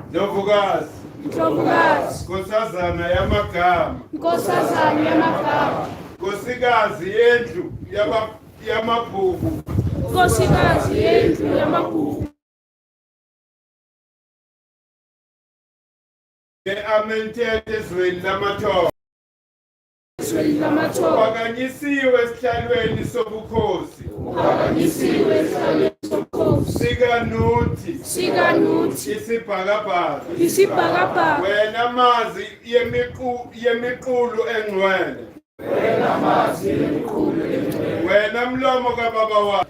Ndlovukazi Nkosazana yamagama Nkosikazi yendlu yamabhuku Nkosikazi yendlu yamabhuku Amented ezweni lamathongo Phakanyisiwe esihlalweni sobukhosi Sikanuthi Isibhakabhaka Wena mazi yemiqulu engcwele Wena mlomo kababa wakhe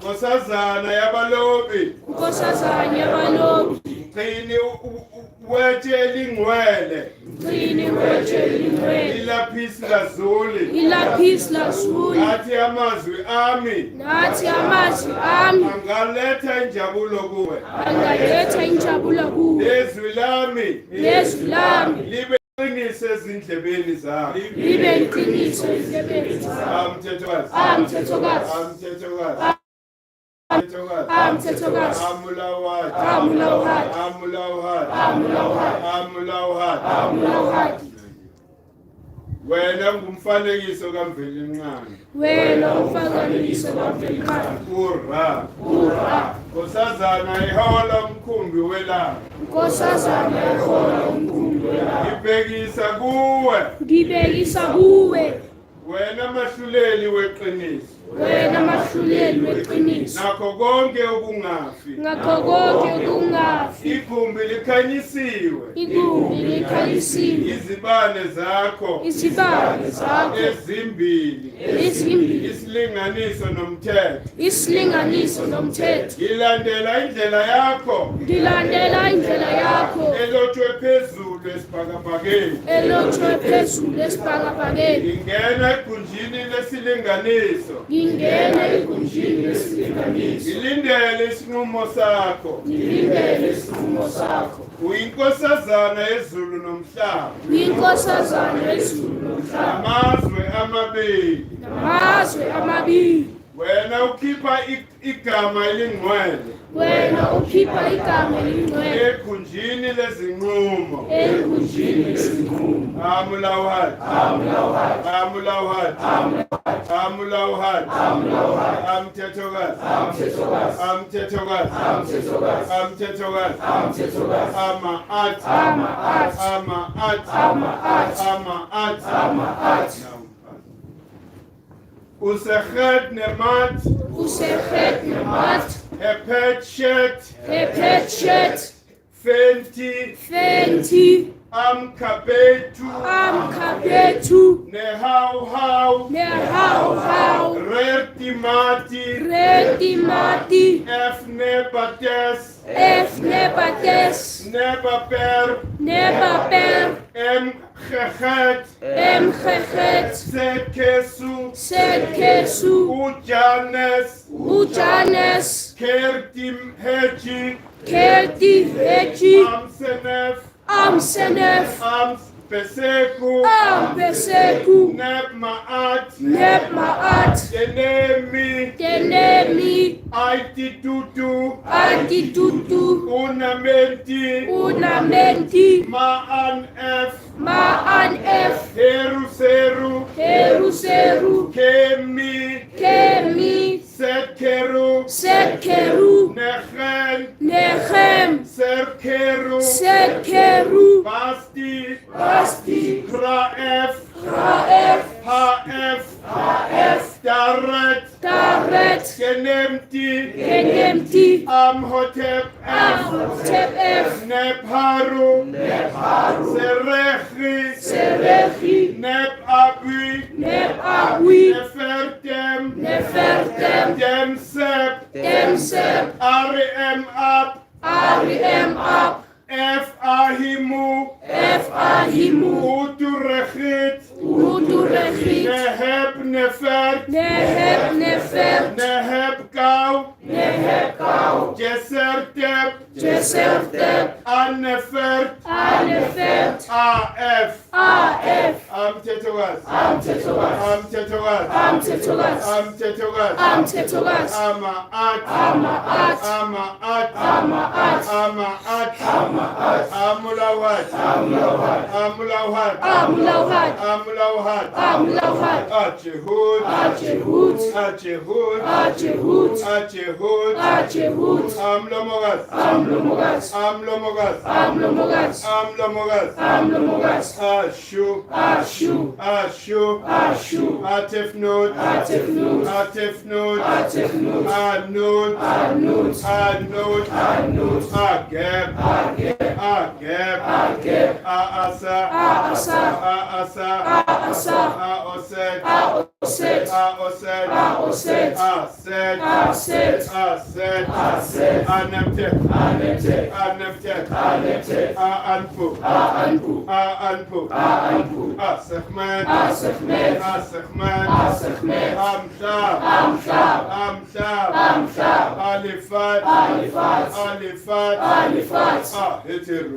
Nkosazana yabalobi Qini wetshe elingcwele Ilaphisi lazuli Nathi amazwi ami Angaletha injabulo kuwe Lezwi lami Libe iqiniso ezindlebeni zakho Amthethokazi Amulawhad Wena ngumfanekiso kaMvelinqane Ura Nkosazana ihola umkhumbi welanga Ngibhekisa kuwe Wena mahluleli weqiniso Nakho konke ukungafi Igumbi likhanyisiwe Izibane zakho ezimbili Isilinganiso nomthetho Ilandela indlela yakho Elotshwe phezulu esibhakabhakeni Ingena egunjini lesilinganiso Ilindele isinqumo sakho Uyinkosazana yezulu nomhlaba Amazwe amabili Wena ukhipha igama elingcwele Egunjini lezinqumo Amulawhad Amthethokazi Useghet nemat Hepet shet Fenti Amkabetu Nehau Retimati Efnebates Nebaper Emchechet Setkesu Ujanes Kerti Heji Amsenef Beseku Nebmaat Tenemi Aititutu Unamenti Maan F Heruseru Kemi Setkeru Nechem Serkeru Basti Kraef Haf Daret Kenemti Amhotep F Nepharu Serechi Nep Abui, Nefertem, Demsep, Ariem Ab, F Ahimu, Uturechit, Neheb Nefert, Neheb Kau, Jesertep, Annefert, AF. Am Tetouas, Amaat, Amulawat, Achehud, Amlomogas, Ashu, Atefnud, Anud, Ageb, Aasa, Aoset, Anemtek, Anpu, Asachman, Amshab, Alifat, Ahiru,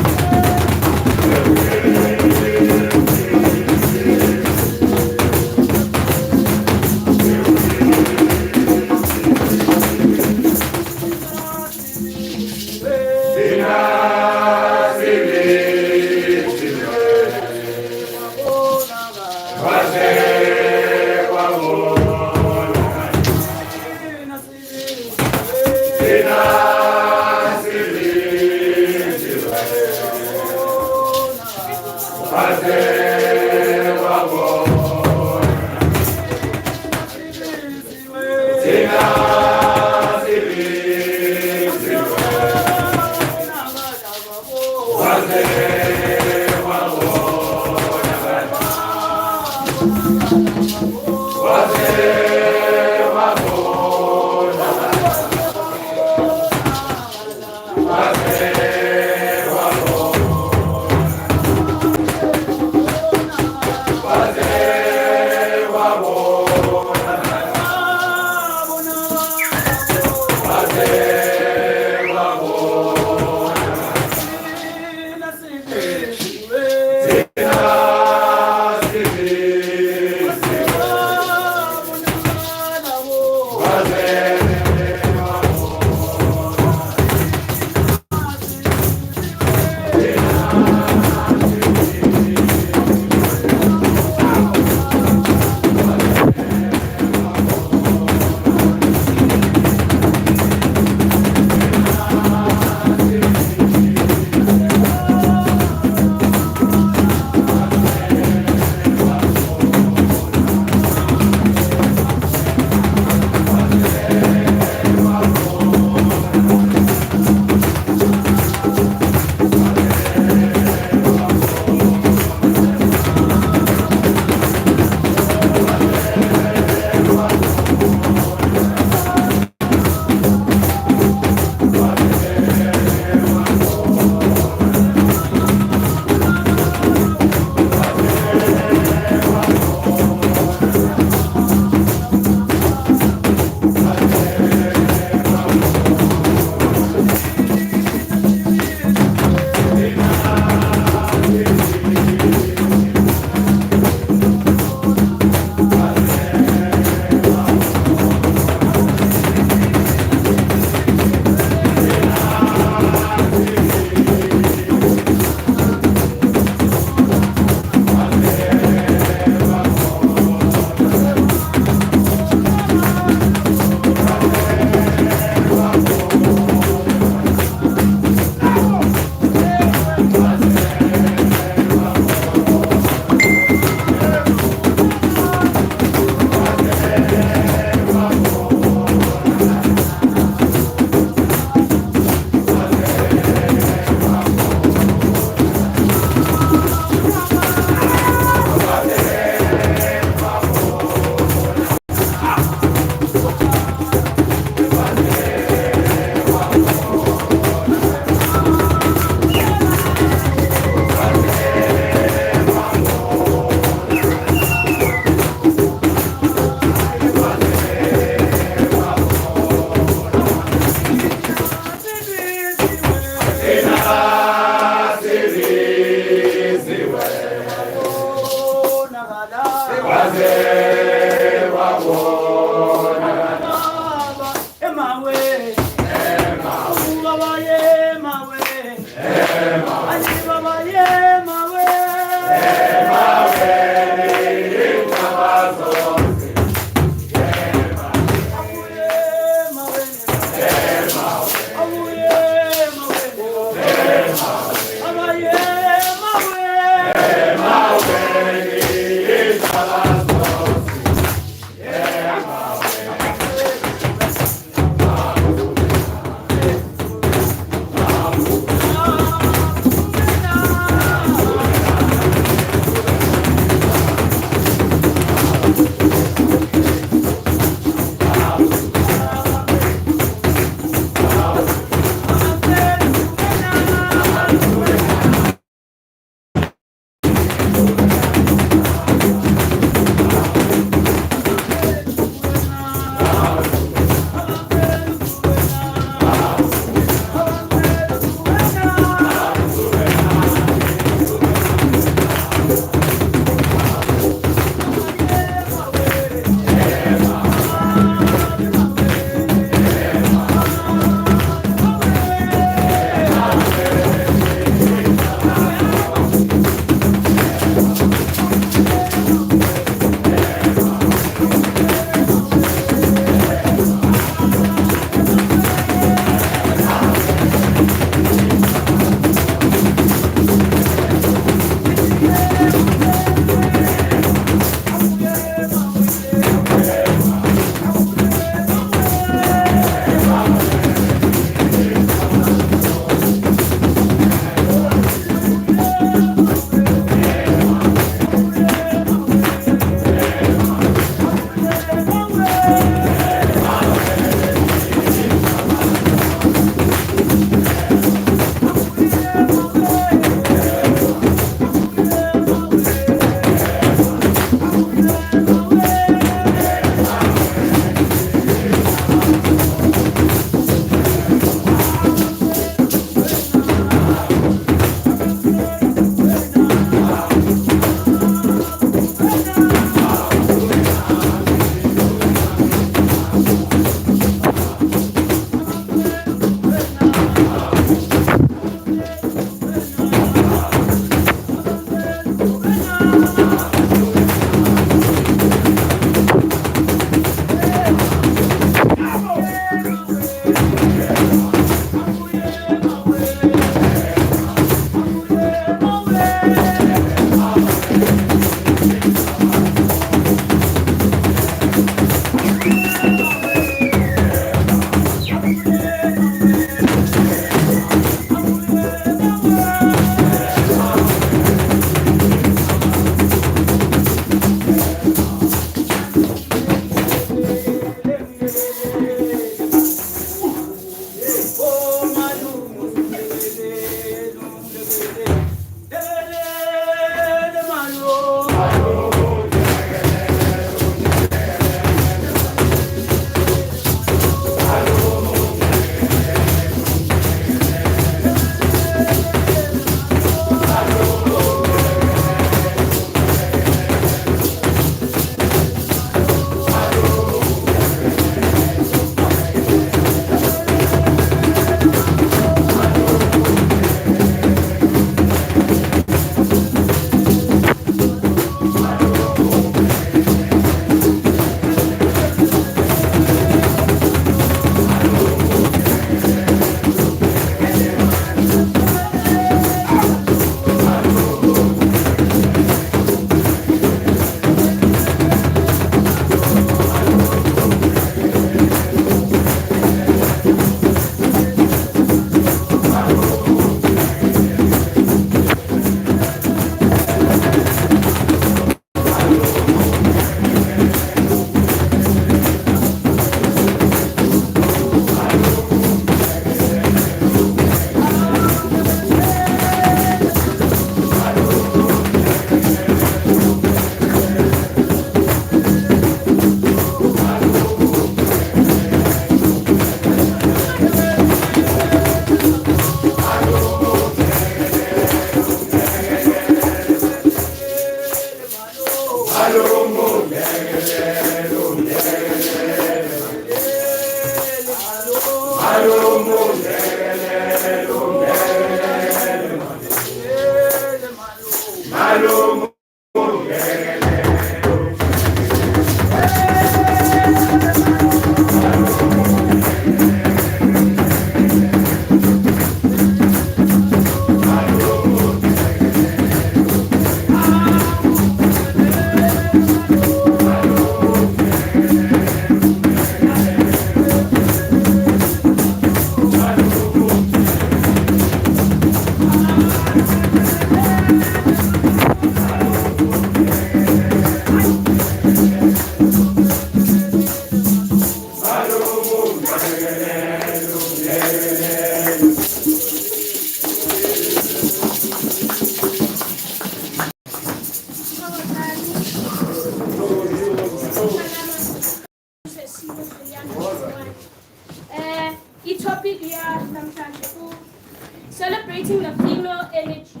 Celebrating the female energy.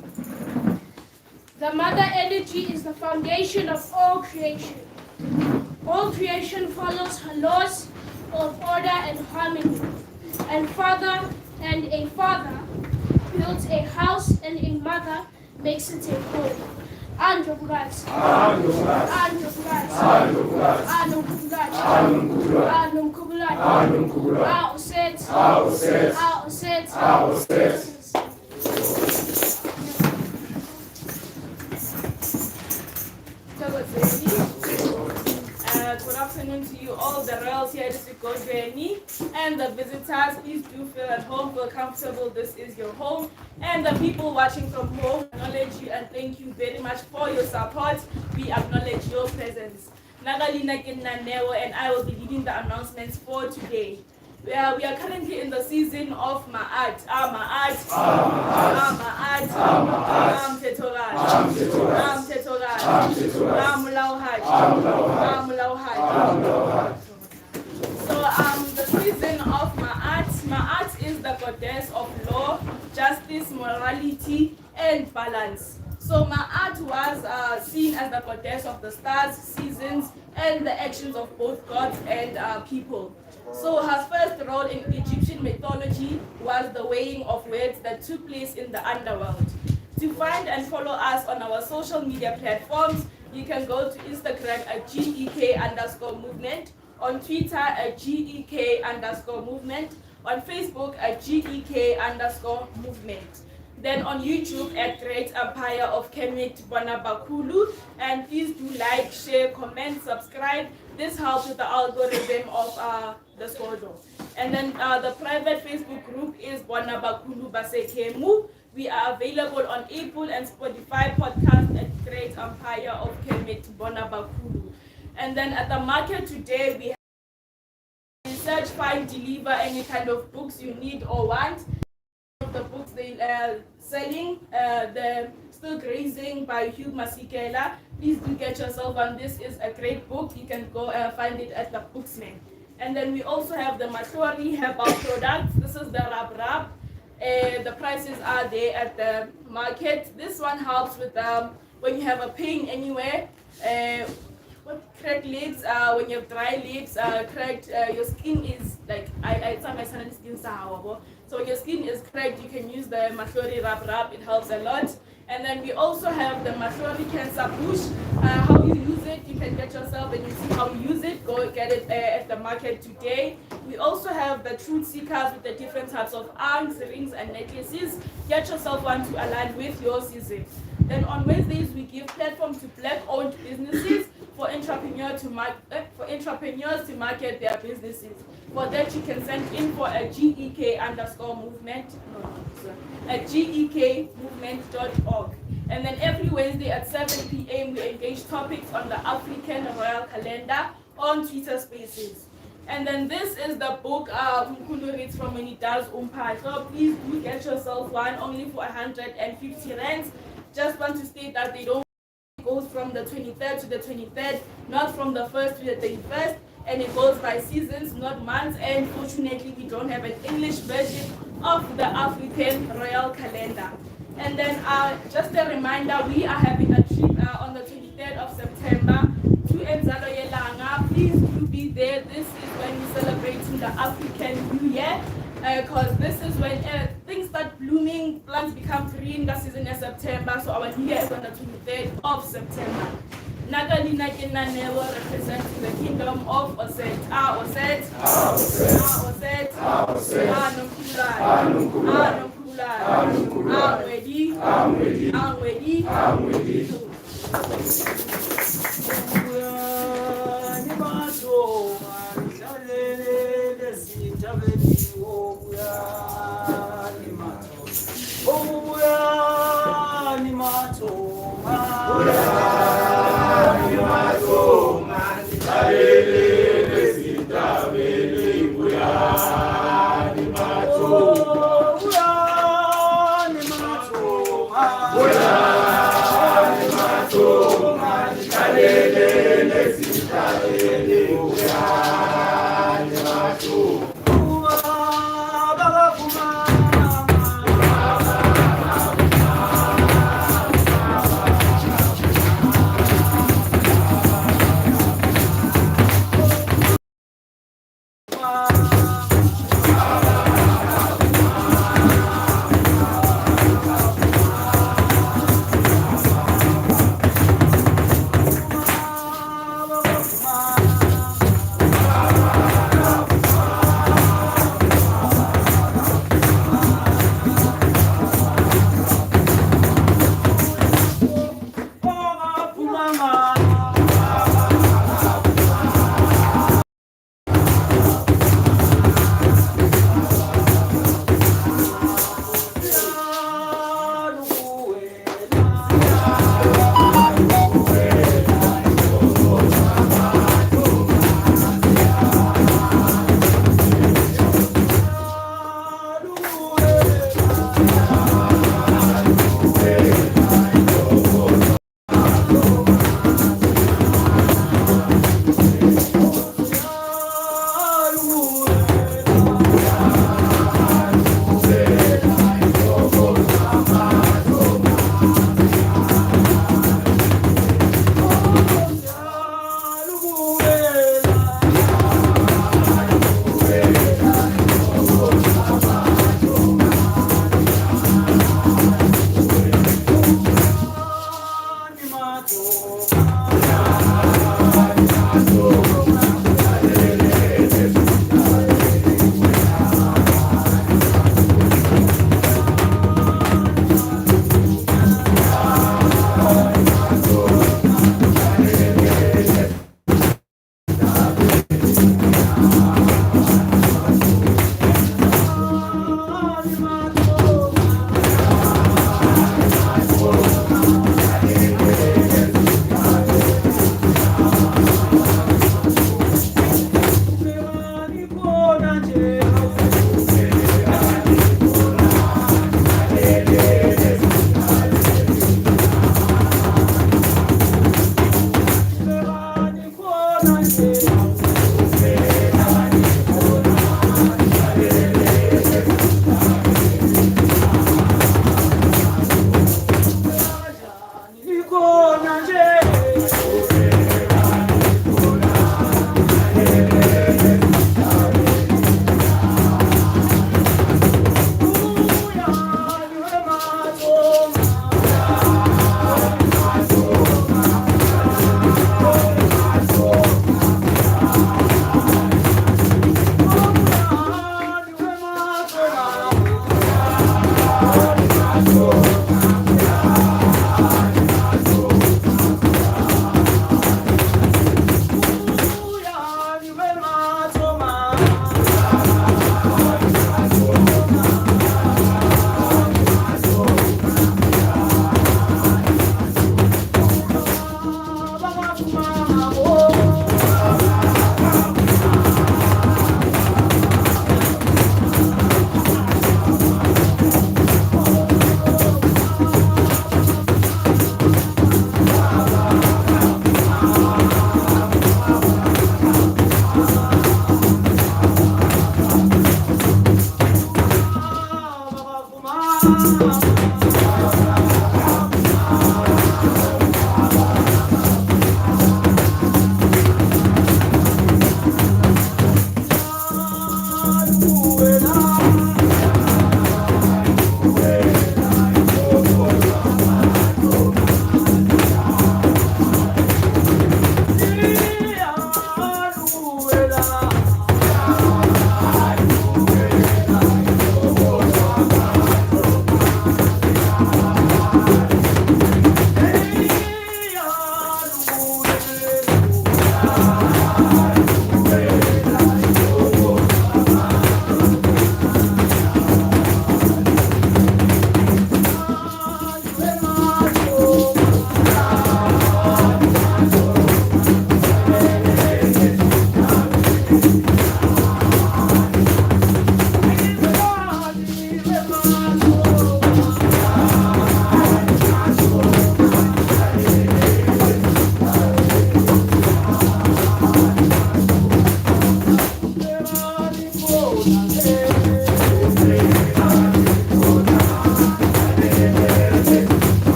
The mother energy is the foundation of all creation. All creation follows her laws of order and harmony. And a father builds a house, and a mother makes it a home. Androgras. Good afternoon to you all, the royals here, this is Godreni, and the visitors. Please do feel at home, feel comfortable. This is your home. And the people watching from home, acknowledge you and thank you very much for your support. We acknowledge your presence. Nagalina Kinnanewo, and I will be leading the announcements for today. We are currently in the season of Ma'at. So the season of Ma'at is the goddess of law, justice, morality, and balance. So Ma'at was seen as the goddess of the stars, seasons, and the actions of both gods and people. So her first role in Egyptian mythology was the weighing of words that took place in the underworld. To find and follow us on our social media platforms, you can go to Instagram at GEK_movement, on Twitter at GEK_movement, on Facebook at GEK_movement. Then on YouTube at Great Empire of Kemet, Mkhulu. And please do like, share, comment, subscribe. This helps with the algorithm of the Skodo. And then the private Facebook group is Mkhulu Basekemu. We are available on Apple and Spotify podcast at Great Empire of Kemet, Mkhulu. And then at the market today, we have research, find, deliver any kind of books you need or want. The books they are selling, the Still Grazing by Hugh Masekela. Please do get yourself one. This is a great book. You can go find it at the Booksman. And then we also have the Matori herbal products. This is the Rab. The prices are there at the market. This one helps with when you have a pain anywhere. Cracked lips, when you have dry lips, cracked, your skin is like, it's not my son's skin, so when your skin is cracked, you can use the Matori Rab, it helps a lot. And then we also have the Matori Cancer Bush. How you use it, you can get yourself and you see how you use it, go get it at the market today. We also have the Truth Seekers with the different types of arms, rings, and necklaces. Get yourself one to align with your season. Then on Wednesdays, we give platform to Black-owned businesses for entrepreneurs to market their businesses. For that, you can send info at GEK_movement, at GEKmovement.org. And then every Wednesday at 7 p.m. we engage topics on the African royal calendar on Twitter Spaces. And then this is the book Mkhulu reads from when he does So please do get yourself one, only for 150 rands. Just want to state that they don't goes from the 23rd to the 23rd, not from the 1st to the 31st, and it goes by seasons, not months. And fortunately, we don't have an English version of the African royal calendar. And then just a reminder, we are having a trip on the 23rd of September to Nzalo Yelanga. Please do be there. This is when we're celebrating the African New Year. because this is when things start blooming, plants become green, the season is September, so our new year is on the 23rd of September. Nagalina Kinanelo represents the kingdom of Oset. Oset. Oset. I'm ready.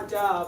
Oh!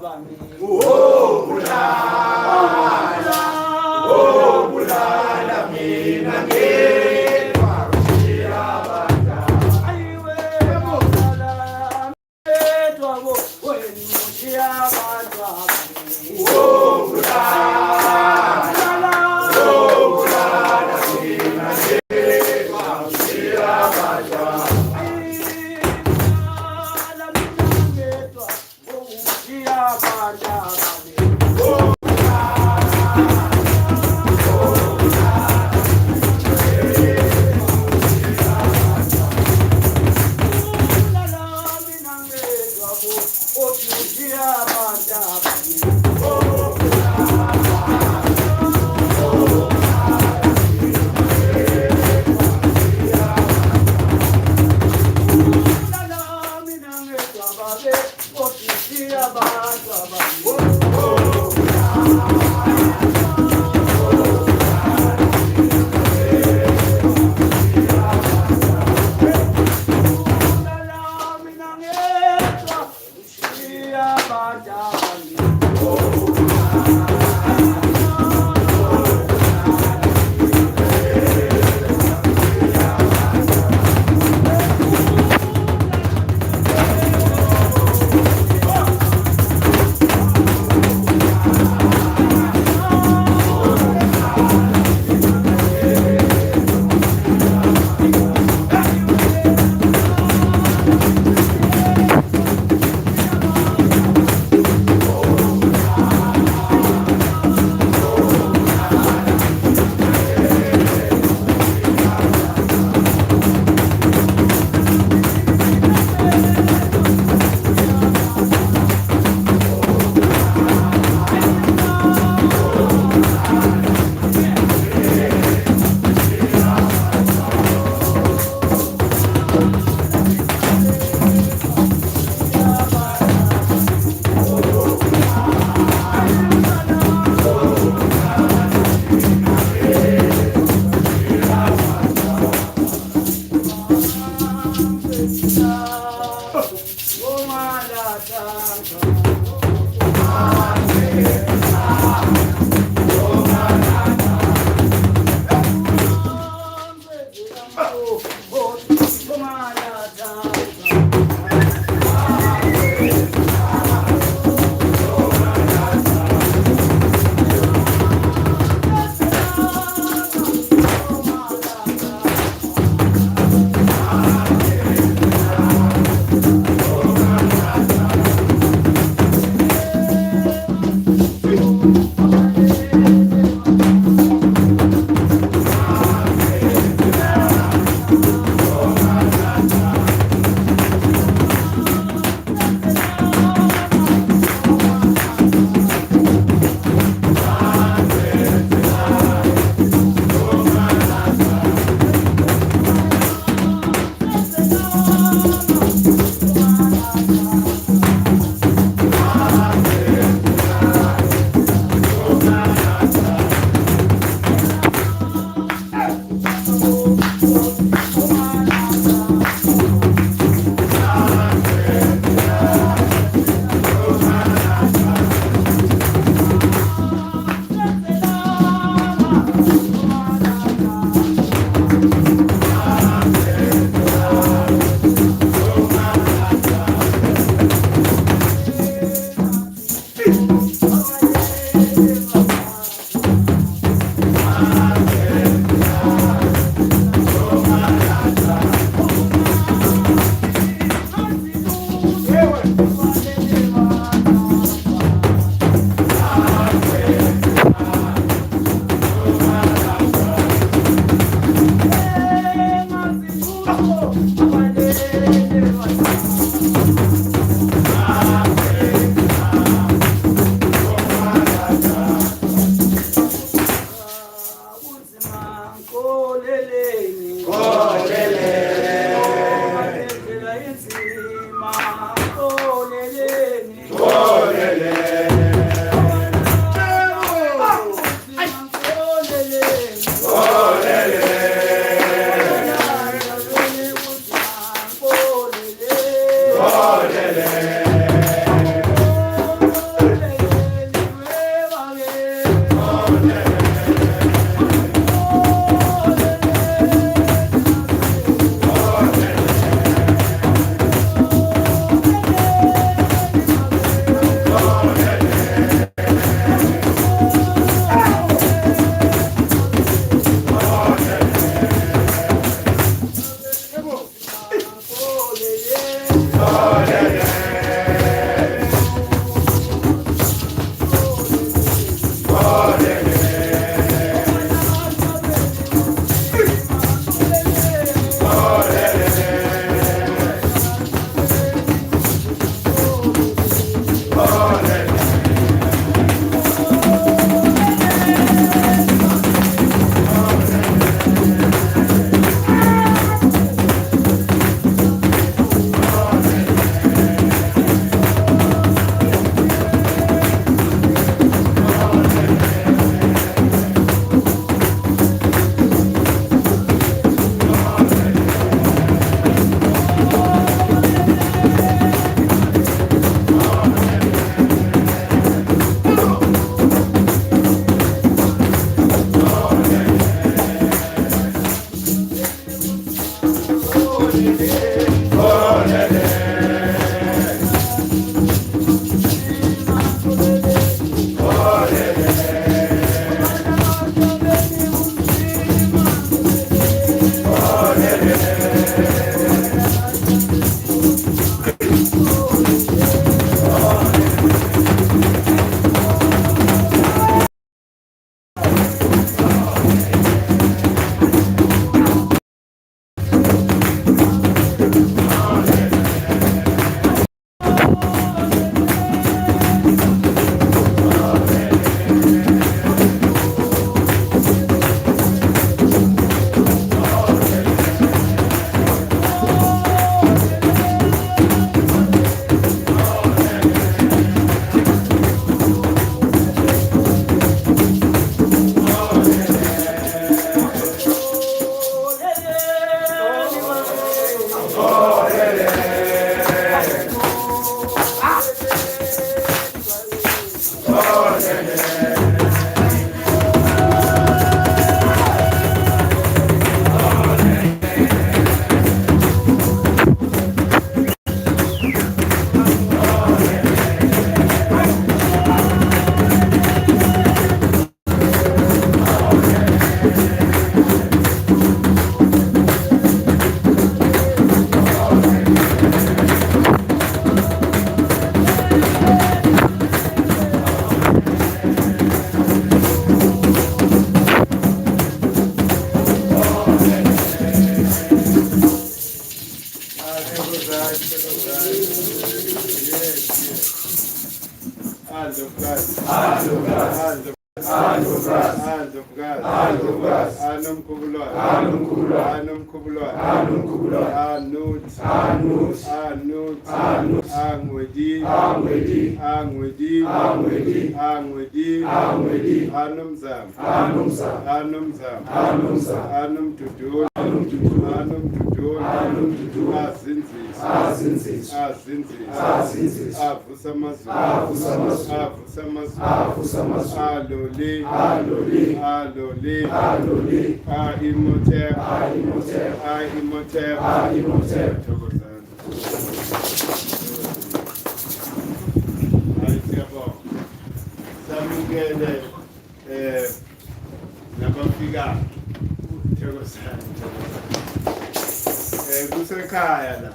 Kusekhaya la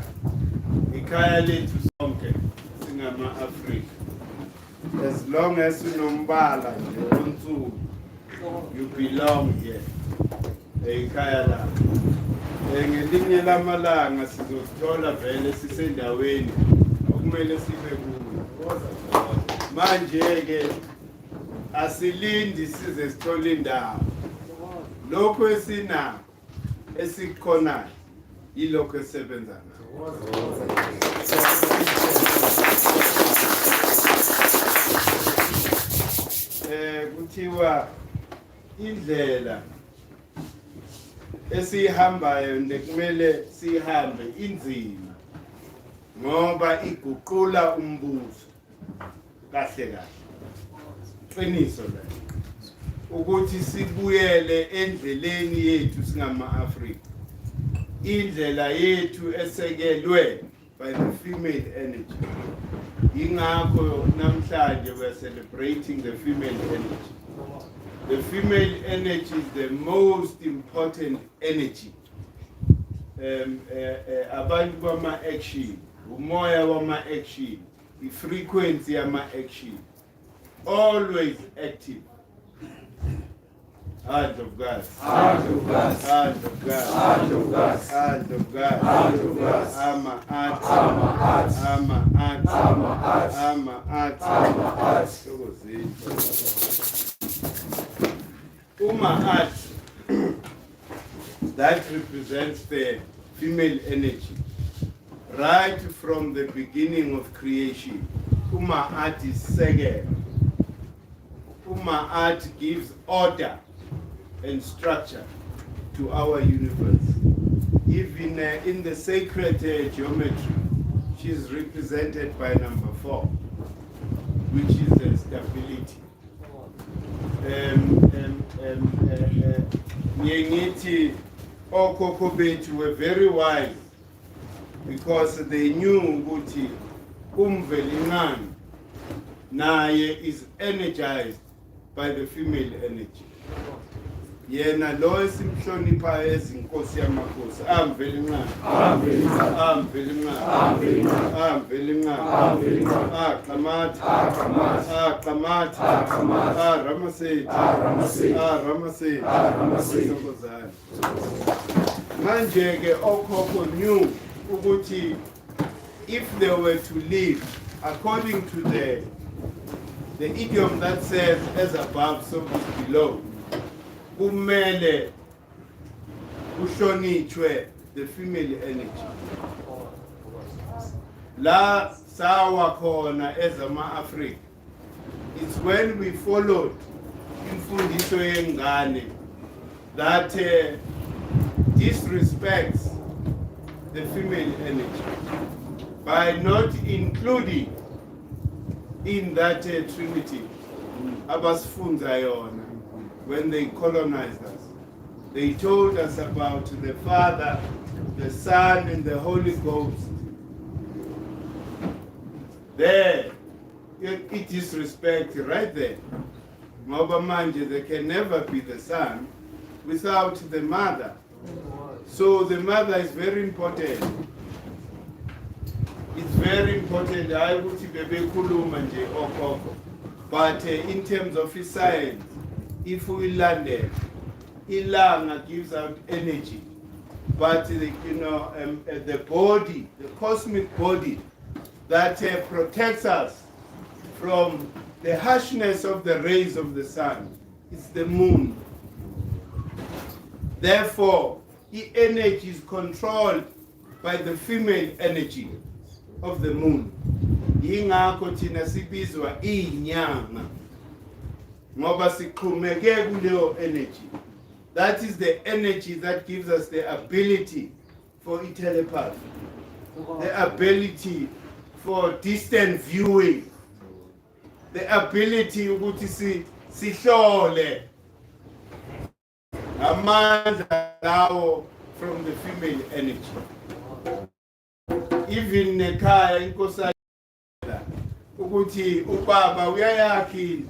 ikhaya lethu sonke singama-Afrika. As long as unombala nje onsuku, you belong here. Ikhaya la ngelinye lamalanga sizosithola vele sisendaweni okumele sibe kuyo. Manje-ke asilindi size sithole indawo. Lokho esinako esikhonayo yilokho esebenza ngakho. Kuthiwa indlela esihambayo nekumele sihambe inzima ngoba iguqula umbuso kahle kahle. Qiniso la ukuthi sibuyele endleleni yethu singama-Afrika. Indlela yethu esekelwe by the female energy. Ingakho namhlanje we are celebrating the female energy. The female energy is the most important energy. Abantu bama-action, umoya wama-action, the frequency yama-action, always active. Hand of God, hand of God, hand of God, hand of God, hand of God, hand of God, ama at, ama at, ama at, ama at, ama at, Uma at, that represents the female energy. Right from the beginning of creation, Uma at is second. Uma at gives order and structure to our universe. Even in the sacred geometry, she is represented by number 4, which is the stability. Ngiyethi okhokho bethu were very wise because they knew ukuthi umvelingane naye is energized by the female energy. Yena lo esimhlonipha ezinkosi yamakhosi amvelingane Ramasethi manje ke okhokho knew ukuthi if they were to live according to the idiom that says as above so below, kumele kuhlonitshwe the female energy. La sawa khona ezama-Afrika, it's when we followed imfundiso yengane that disrespects the female energy by not including in that trinity abasifunza yona. When they colonized us, they told us about the Father, the Son, and the Holy Ghost. There, it is respect right there. Ngoba manje, there can never be the Son without the Mother. So the Mother is very important. It's very important. I would say but in terms of his science, if we land it, ilanga gives out energy, but the body, the cosmic body that protects us from the harshness of the rays of the sun, it's the moon. Therefore, the energy is controlled by the female energy of the moon. Yingakho thina sibizwa inyanga. Ngoba siqhumeke kuleyo energy. That is the energy that gives us the ability for telepathy, the ability for distant viewing, the ability ukuthi sihlole amandla lawo from the female energy. Even nekhaya inkosi ukuthi ubaba uyayakhi,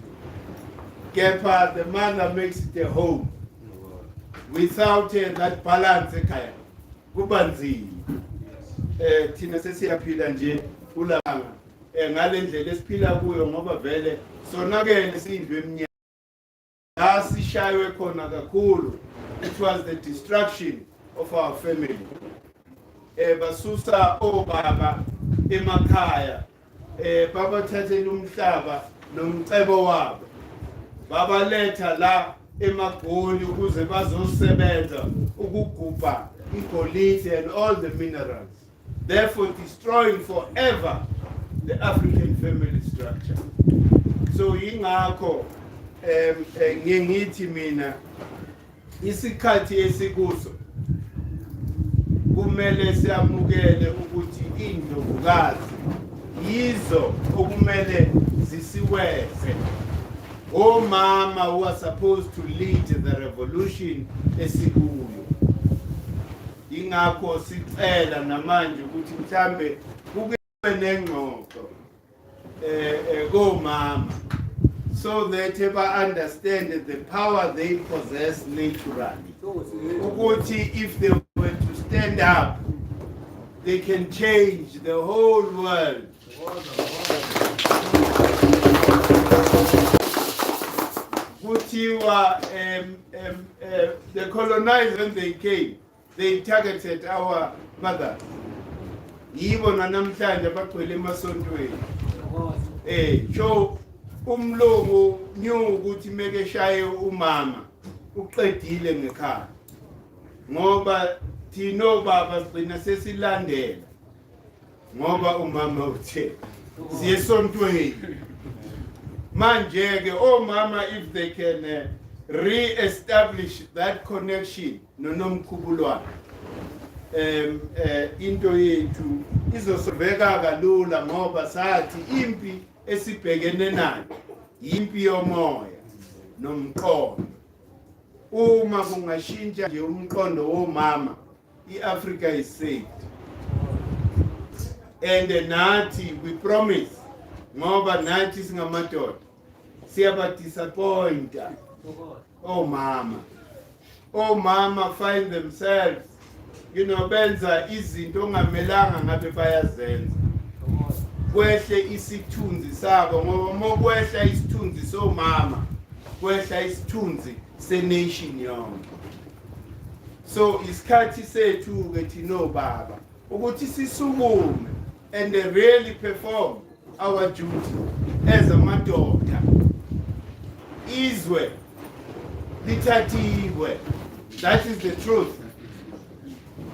kepha the mother makes it a home. Without that balance ekhaya kuba nzima. Thina sesiyaphila nje kulanga ngale ndlela esiphila kuyo ngoba vele sonakele sindwe eminyaka la sishaywe khona kakhulu. It was the destruction of our family. Basusa obaba emakhaya, babathathela umhlaba nomcebo wabo, babaletha la eMagoli ukuze bazosebenza ukugubha igolide and all the minerals, therefore destroying forever the African family structure. So yingakho ngithi mina isikhathi esikuso kumele siyamukele ukuthi indlovukazi yizo okumele zisiweze. Omama who are supposed to lead the revolution esikuyo. Ingakho sicela namanje ukuthi mhlambe kube nengxoxo komama, so that they understand the power they possess naturally. Ukuthi if they were to stand up, they can change the whole world. The colonizers, when they came, they targeted our mothers. Yibo namhlanje bagcwele emasontweni. So umlungu knew ukuthi meke shaye umama uqedile ngekhaya. Ngoba thina baba sigcina sesilandela. Ngoba umama uthe siye esontweni. Manje ke omama, if they can re-establish that connection noNomkhulu into yethu izosobeka kalula ngoba sathi impi esibhekene nayo impi yomoya nomqondo. Uma kungashintsha nje umqondo womama, iAfrica is saved. and nathi we promise ngoba nathi singamadoda siyaba disappointa. Oh mama find themselves benza izinto ongamelanga ngabe bayazenza. Kwehle isithunzi sabo ngoba mokwehla isithunzi somama kwehla isithunzi senation yonke. So isikhathi sethu ke thina obaba ukuthi sisukume and really perform our duty as amadoda. Izwe lithathiwe. That is the truth.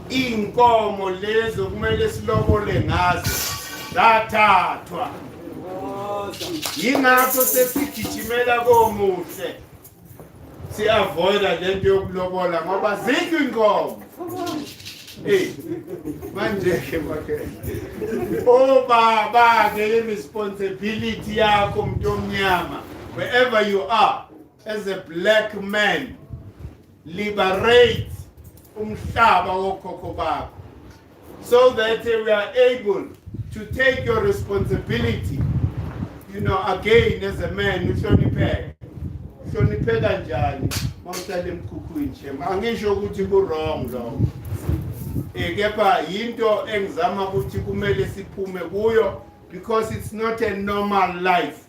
Inkomo lezo kumele silobole ngazo zathathwa. Yingakho sesigijimela komuhle. Si-avoida lento yokulobola ngoba zikho inkomo. Manje-ke makhe. Baba-ke responsibility yakho muntu omnyama. Wherever you are, as a black man, liberate umhlaba wokhokho bakho so that we are able to take your responsibility, again as a man. Uhlonipheke kanjani mawuhlala emkhukhwini shem? Angisho ukuthi ku-wrong lo, kepha yinto engizama ukuthi kumele siphume kuyo because it's not a normal life.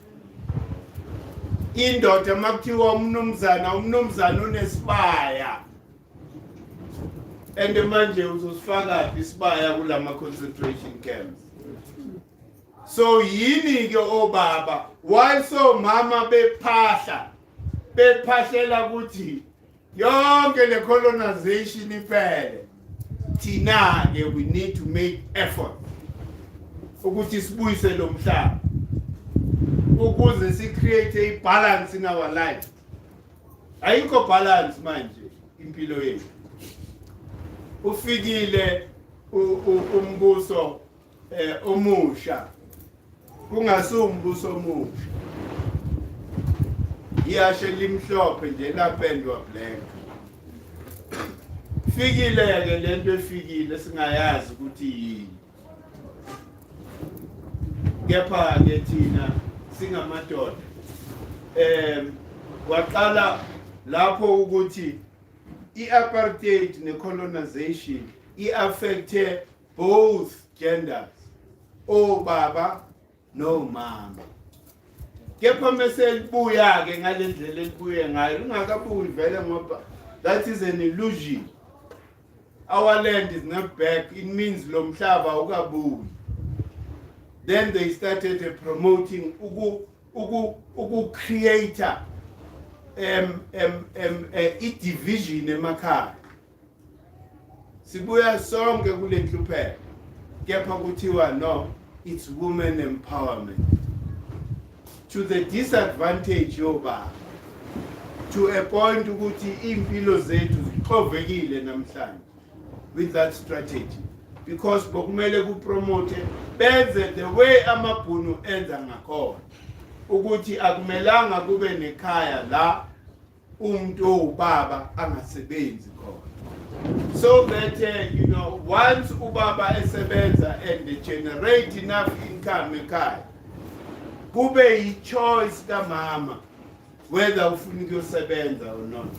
Indoda makuthiwa umnumzana unesibaya, and manje uzosifaka isibaya kulama concentration camps. So yini ke obaba while so mama bephahlela ukuthi yonke le colonization iphele, thina ke we need to make effort ukuthi sibuyise lo mhlaba ukuze si create a balance in our life. Ayikho balance manje impilo yethu. Ufikile umbuso omusha, kungasumbuso omusha, iyashe limhlophe nje lapendwa black. Fikile ke lento efikile singayazi ukuthi yini, kepha ke thina singamadoda waqala lapho ukuthi i-apartheid ne-colonization i-affecte both genders, obaba nomama. Kepha mese libuya ke ngale ndlela elibuye ngayo, lingakabuyi vele ngoba that is an illusion. Our land is not back, it means lo mhlaba ukabuyi. Then they started promoting create a division emakhaya. Sibuya sonke kule nhlupheko. Kepha kuthiwa no, it's women empowerment. To the disadvantage yoba. To a point ukuthi impilo zethu zixovekile namhlanje with that strategy. Because bokumele kupromote benze the way amabhunu enza ngakhona ukuthi akumelanga kube nekhaya la umuntu ubaba angasebenzi khona, so that once ubaba esebenza and generate enough income ekhaya, kube yi-choice kamama whether ufuna ukuyosebenza or not.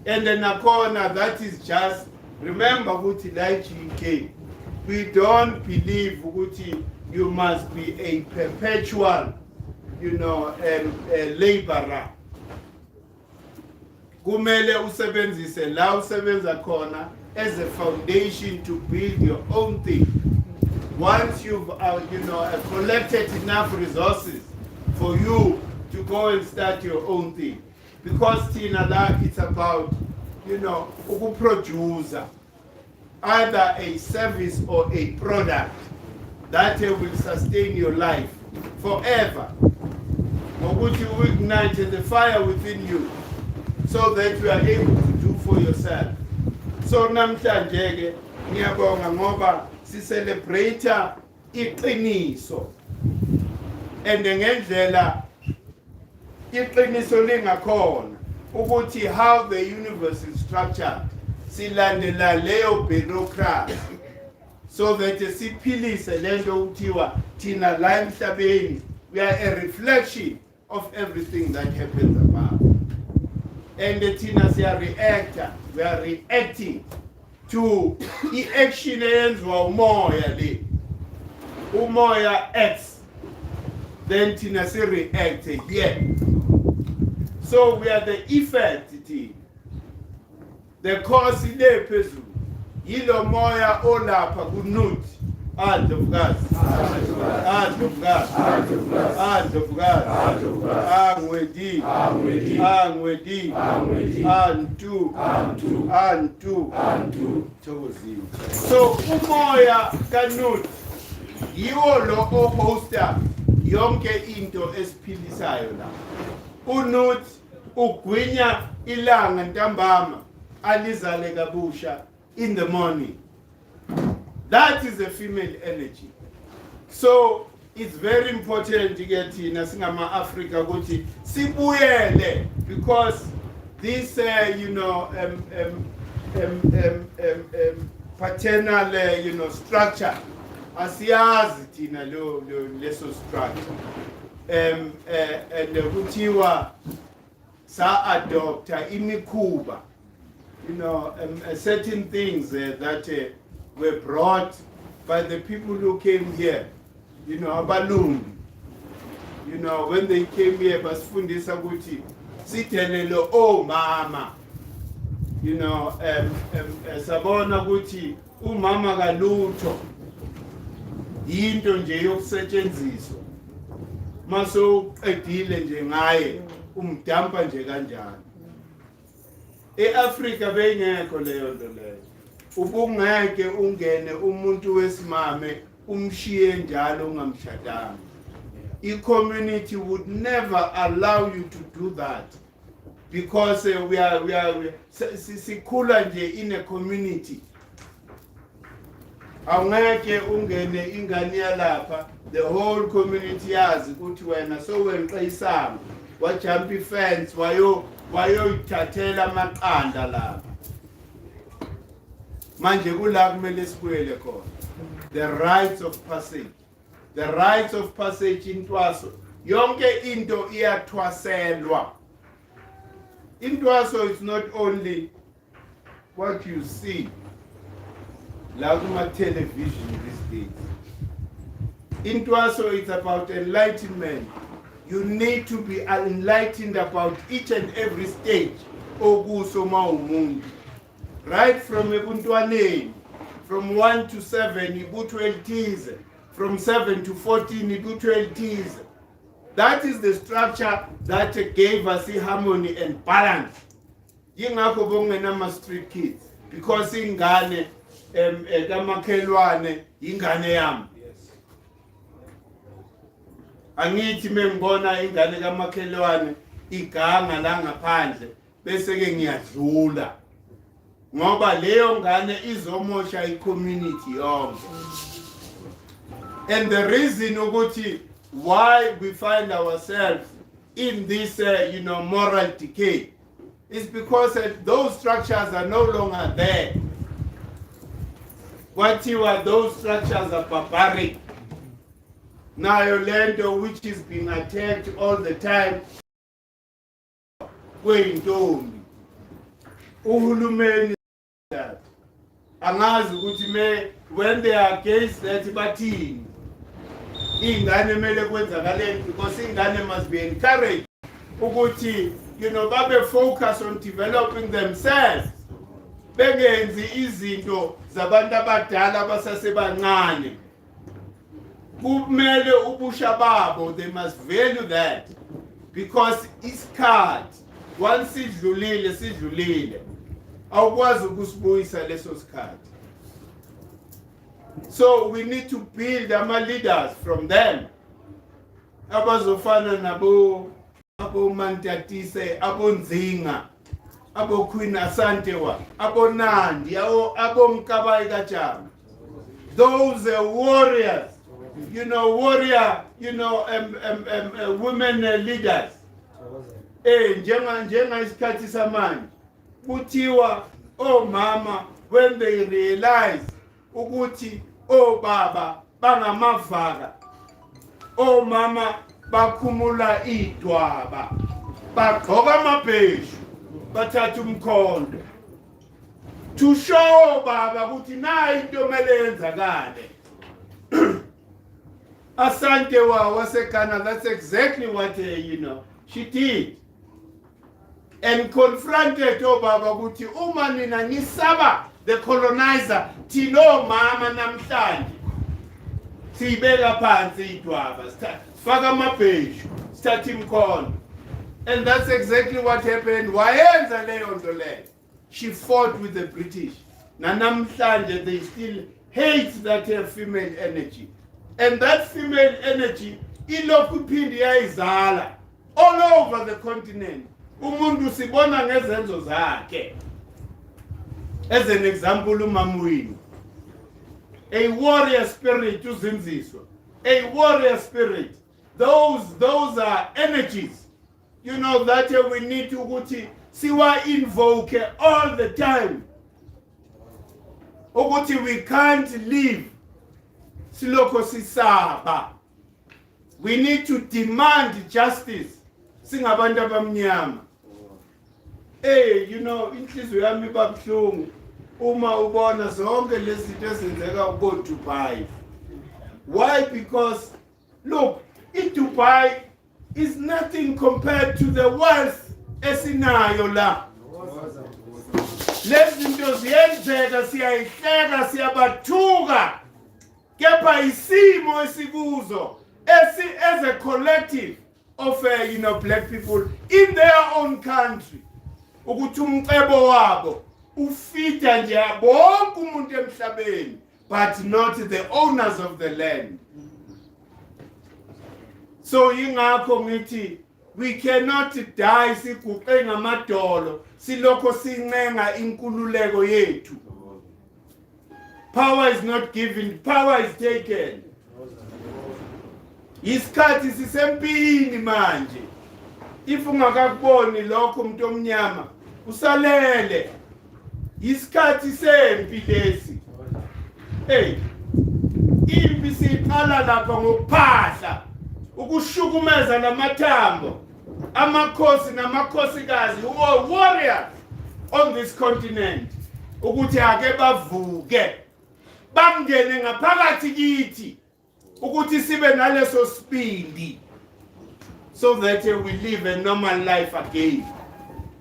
And then nakhona that is just, remember ukuthi like GK, we don't believe ukuthi you must be a perpetual laborer. Kumele usebenzise la usebenza khona as a foundation to build your own thing. Once you've collected enough resources for you to go and start your own thing, because Tina, it's about producer either a service or a product that will sustain your life forever, or would you ignite the fire within you so that you are able to do for yourself. So namhlanje ngiyabonga ngoba si celebrate iqiniso, and ngendlela iqiniso lingakhona ukuthi how the universe is structured, silandela leyo bureaucracy. so that siphilise lento kuthiwa thina la emhlabeni we are a reflection of everything that happens above. And thina we are reacting to i-action eyenziwa umoya le. Umoya acts, then thina react here. So we are the effect thina. The cause ile phezulu. Yilo moya olapha kunuthi. Andlovukazi. So umoya kanuthi yiwo lo ohosta yonke into esiphilisayo la. Unuthi ugwinya ilanga ntambama alizale kabusha in the morning. That is a female energy. So it's very important to get in Singama Africa ukuthi sibuyele, because this paternal structure asiyazi thina leso structure. And kuthiwa sa adopta imikhuba, certain things that were brought by the people who came here, abalungu. When they came here, basifundisa ukuthi sithelelo oh mama. Sabona ukuthi umama kalutho into nje yokusetshenziswa. Maso uqedile nje ngaye umdampa nje kanjani. EAfrika bengekho leyo nto leyo. Ubungeke ungene umuntu wesimame umshiye njalo ungamshadanga. I-community would never allow you to do that, because we are sikhula nje in a community. Awungeke ungene ingane yalapha the whole community yazi ukuthi wena so wenqa isango wajump ifence wayoyithathela amaqanda lapha. Manje kula kumele sibuyele khona. The rites of passage. The rites of passage intwaso. Yonke into iyathwaselwa. Intwaso is not only what you see like on television these days. Intwaso is about enlightenment. You need to be enlightened about each and every stage. Ogusoma umungu. Right from ebuntwaneni, from 1 to 7, ibutwelithize. From 7 to 14, ibutwelithize. That is the structure that gave us harmony and balance. Yingakho bongena street kids, because ingane kamakhelwane ingane yami. Angithi mengibona ingane kamakhelwane iganga la ngaphandle bese ke ngiyadlula. Ngoba leyo ngane izomosha i-community yonke. And the reason ukuthi why we find ourselves in this moral decay is because those structures are no longer there. Those structures are barbaric. Nayo lento which is being attacked all the time kweyintombi. Uhulumeni that angazi ukuthi when they are against that bathini ingane mele kwenzakaleni, because ingane must be encouraged ukuthi babe focus on developing themselves, bengenzi izinto zabantu abadala abasasebancane. Kumele ubusha babo, they must value that, because isikhathi once sidlulile awukwazi ukusibuyisa leso sikhathi. So we need to build our leaders from them. Abazofana nabo Mantatise, abo Nzinga, abo Queen Asantewa, abo Nandi, abo Mkabai Gacham. Those warriors, women leaders. Njenga isikhathi samanje kuthiwa oh mama, when they realize ukuthi obaba bangamavaka, omama bakhumula idwaba, bagqoka amabheshu, bathatha umkhondo. To show baba ukuthi nayi into mele yenzakale. Asante waseGhana, that's exactly what she did. And confronted obaba ukuthi uma nina ngisaba the colonizer thino mama namhlanje sibeka phansi idwaba sifaka amabheshu sithatha imkhondo. And that's exactly what happened. Wayenza leyo nto leyo. She fought with the British. Namhlanje they still hate that female energy. And that female energy ilokhu iphindi yayizala all over the continent. Umuntu sibona ngezenzo zakhe. As an example, uMamwini, a warrior spirit, uZinziswa, a warrior spirit. Those are energies, that we need to ukuthi siwa invoke all the time. Ukuthi we can't live siloko sisaba. We need to demand justice. Singabantu abamnyama. Hey, inhliziyo yami ibabuhlungu uma ubona zonke lezi zinto ezenzeka Dubai. Why? Because look, Dubai is nothing compared to the wealth esinayo la. Lezi zinto ziyenzeka, siyayihleka, siyabathuka. Kepha isimo esikuzo as a collective of black people in their own country. Ukuthi umcebo wabo ufita nje bonke umuntu emhlabeni, but not the owners of the land. So ingakho ngithi we cannot die siguqe ngamadolo silokho sincenga inkululeko yethu. Power is not given, power is taken. Isikhathi sisempini manje. If ungakakuboni lokho umuntu omnyama usalele. Isikhathi sempi lesi. Hey, impi siqala lapha ngokuphahla, ukushukumeza namathambo, amakhosi namakhosikazi warriors on this continent ukuthi ake bavuke bangene ngaphakathi kithi ukuthi sibe naleso sibindi, so that we live a normal life again.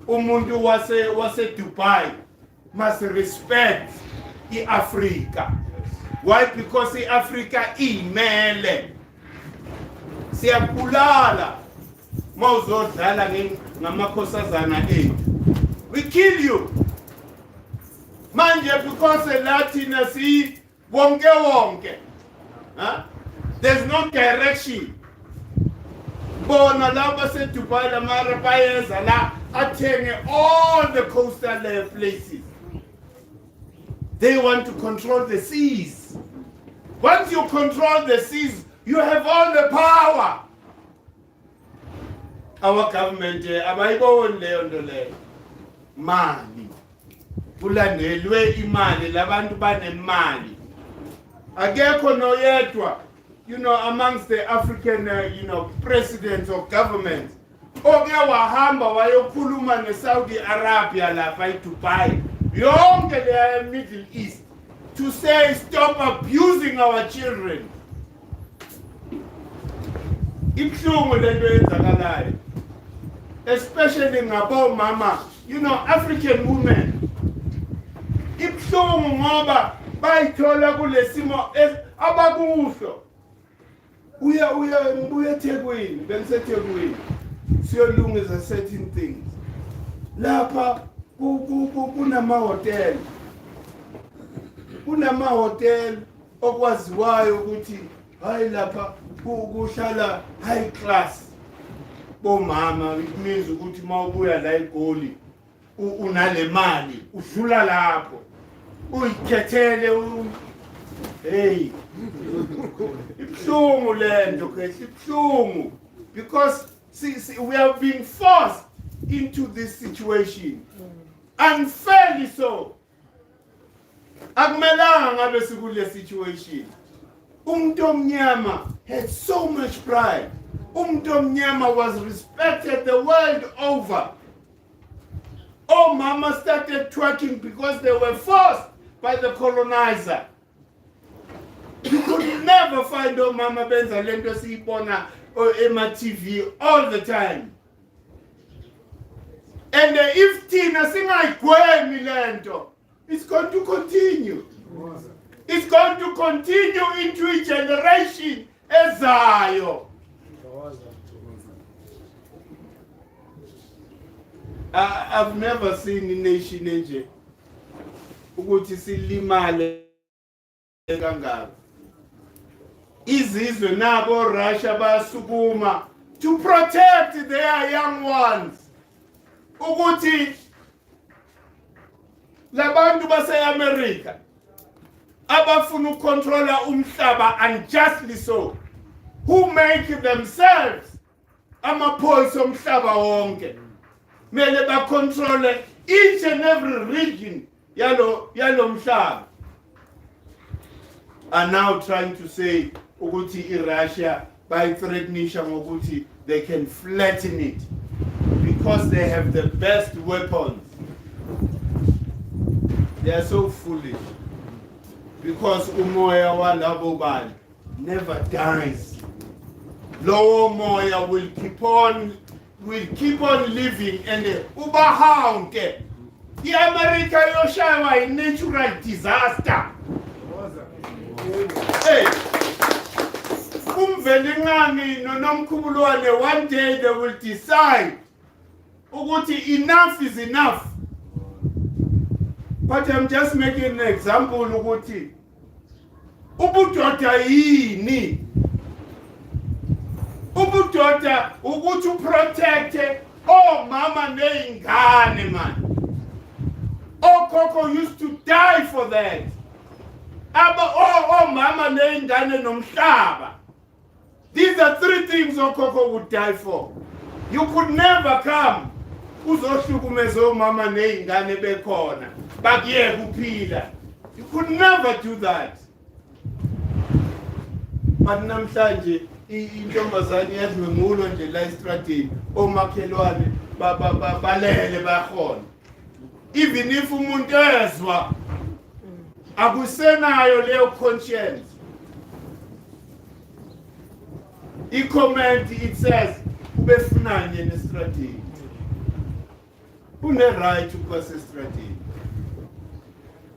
Umuntu wase Dubai must respect Africa. Why? Because Africa imele. Siyabulala mawuzodlala ngamakhosazana ethu. We kill you. Manje because Latina si wonke. Huh? There's no direction. Bona laba se Dubai la mara bayeza la athenge all the coastal places. They want to control the seas. Once you control the seas, you have all the power. Our government abayiboni leyo nto leyo. Mali. Kulandelwe imali, labantu banemali. Akekho noyedwa, amongst the African, presidents of governments. Oke wahamba wayokhuluma neSaudi Arabia lapha eDubai. Yonke le Middle East to say stop abusing our children. Ibhlungu lento yenzakalayo. Especially ngabo mama, African women. Ibhlungu ngoba bayithola kulesimo abakuso. Uya eThekwini, bengiseThekwini. Siyolungisa certain things. Lapha kunama-hotel. Kunama-hotel okwaziwayo ukuthi hayi lapha kuhlala high class. Bomama, it means ukuthi mawubuya la eGoli unale mali, udlula lapho. Uyikhethele hey. Ibhlungu lento ke, ibhlungu because we have been forced into this situation. Unfairly so. Akumelanga ngabe sikule situation. Umuntu omnyama had so much pride. Umuntu omnyama was respected the world over. Oh, mama started twerking because they were forced by the colonizer. You could never find oh mama benza lento siyibona ema TV all the time. And if Tina singayigwemi lento, it's going to continue. It's going to continue into a generation ezayo. I've never seen a nation enje ukuthi silimale kangaka. Izizwe nabo Russia basukuma to protect their young ones. Ukuthi labantu base-America abafuna ukucontrola umhlaba unjustly so, who make themselves amaphoyisa omhlaba wonke, mele bacontrole each and every region yalo mhlaba, are now trying to say ukuthi Russia by threatenisha ngokuthi they can flatten it because they have the best weapons. They are so foolish because umoya walabo bani never dies. Lowo moya will keep on living and ubahawunke. I-America yoshaywa i-natural disaster. Hey, umvelingani noNomkhulu one day they will decide ukuthi enough is enough. But I'm just making an example ukuthi ubudoda yini? Ubudoda ukuthi uprotect mama neingane man. Koko used to die for that. Mama neingane nomhlaba. These are three things Koko would die for. You could never come uzohlukumeza mama neingane bekhona bakuye kuphila. You could never do that. But namhlanje intombazane yadlwengulwa nje la estradini omakhelwane balele bakhona. Even if umuntu ezwa akusenayo leyo conscience. I-comment it says ubefunanye nestradini. Une-right to cross estradini.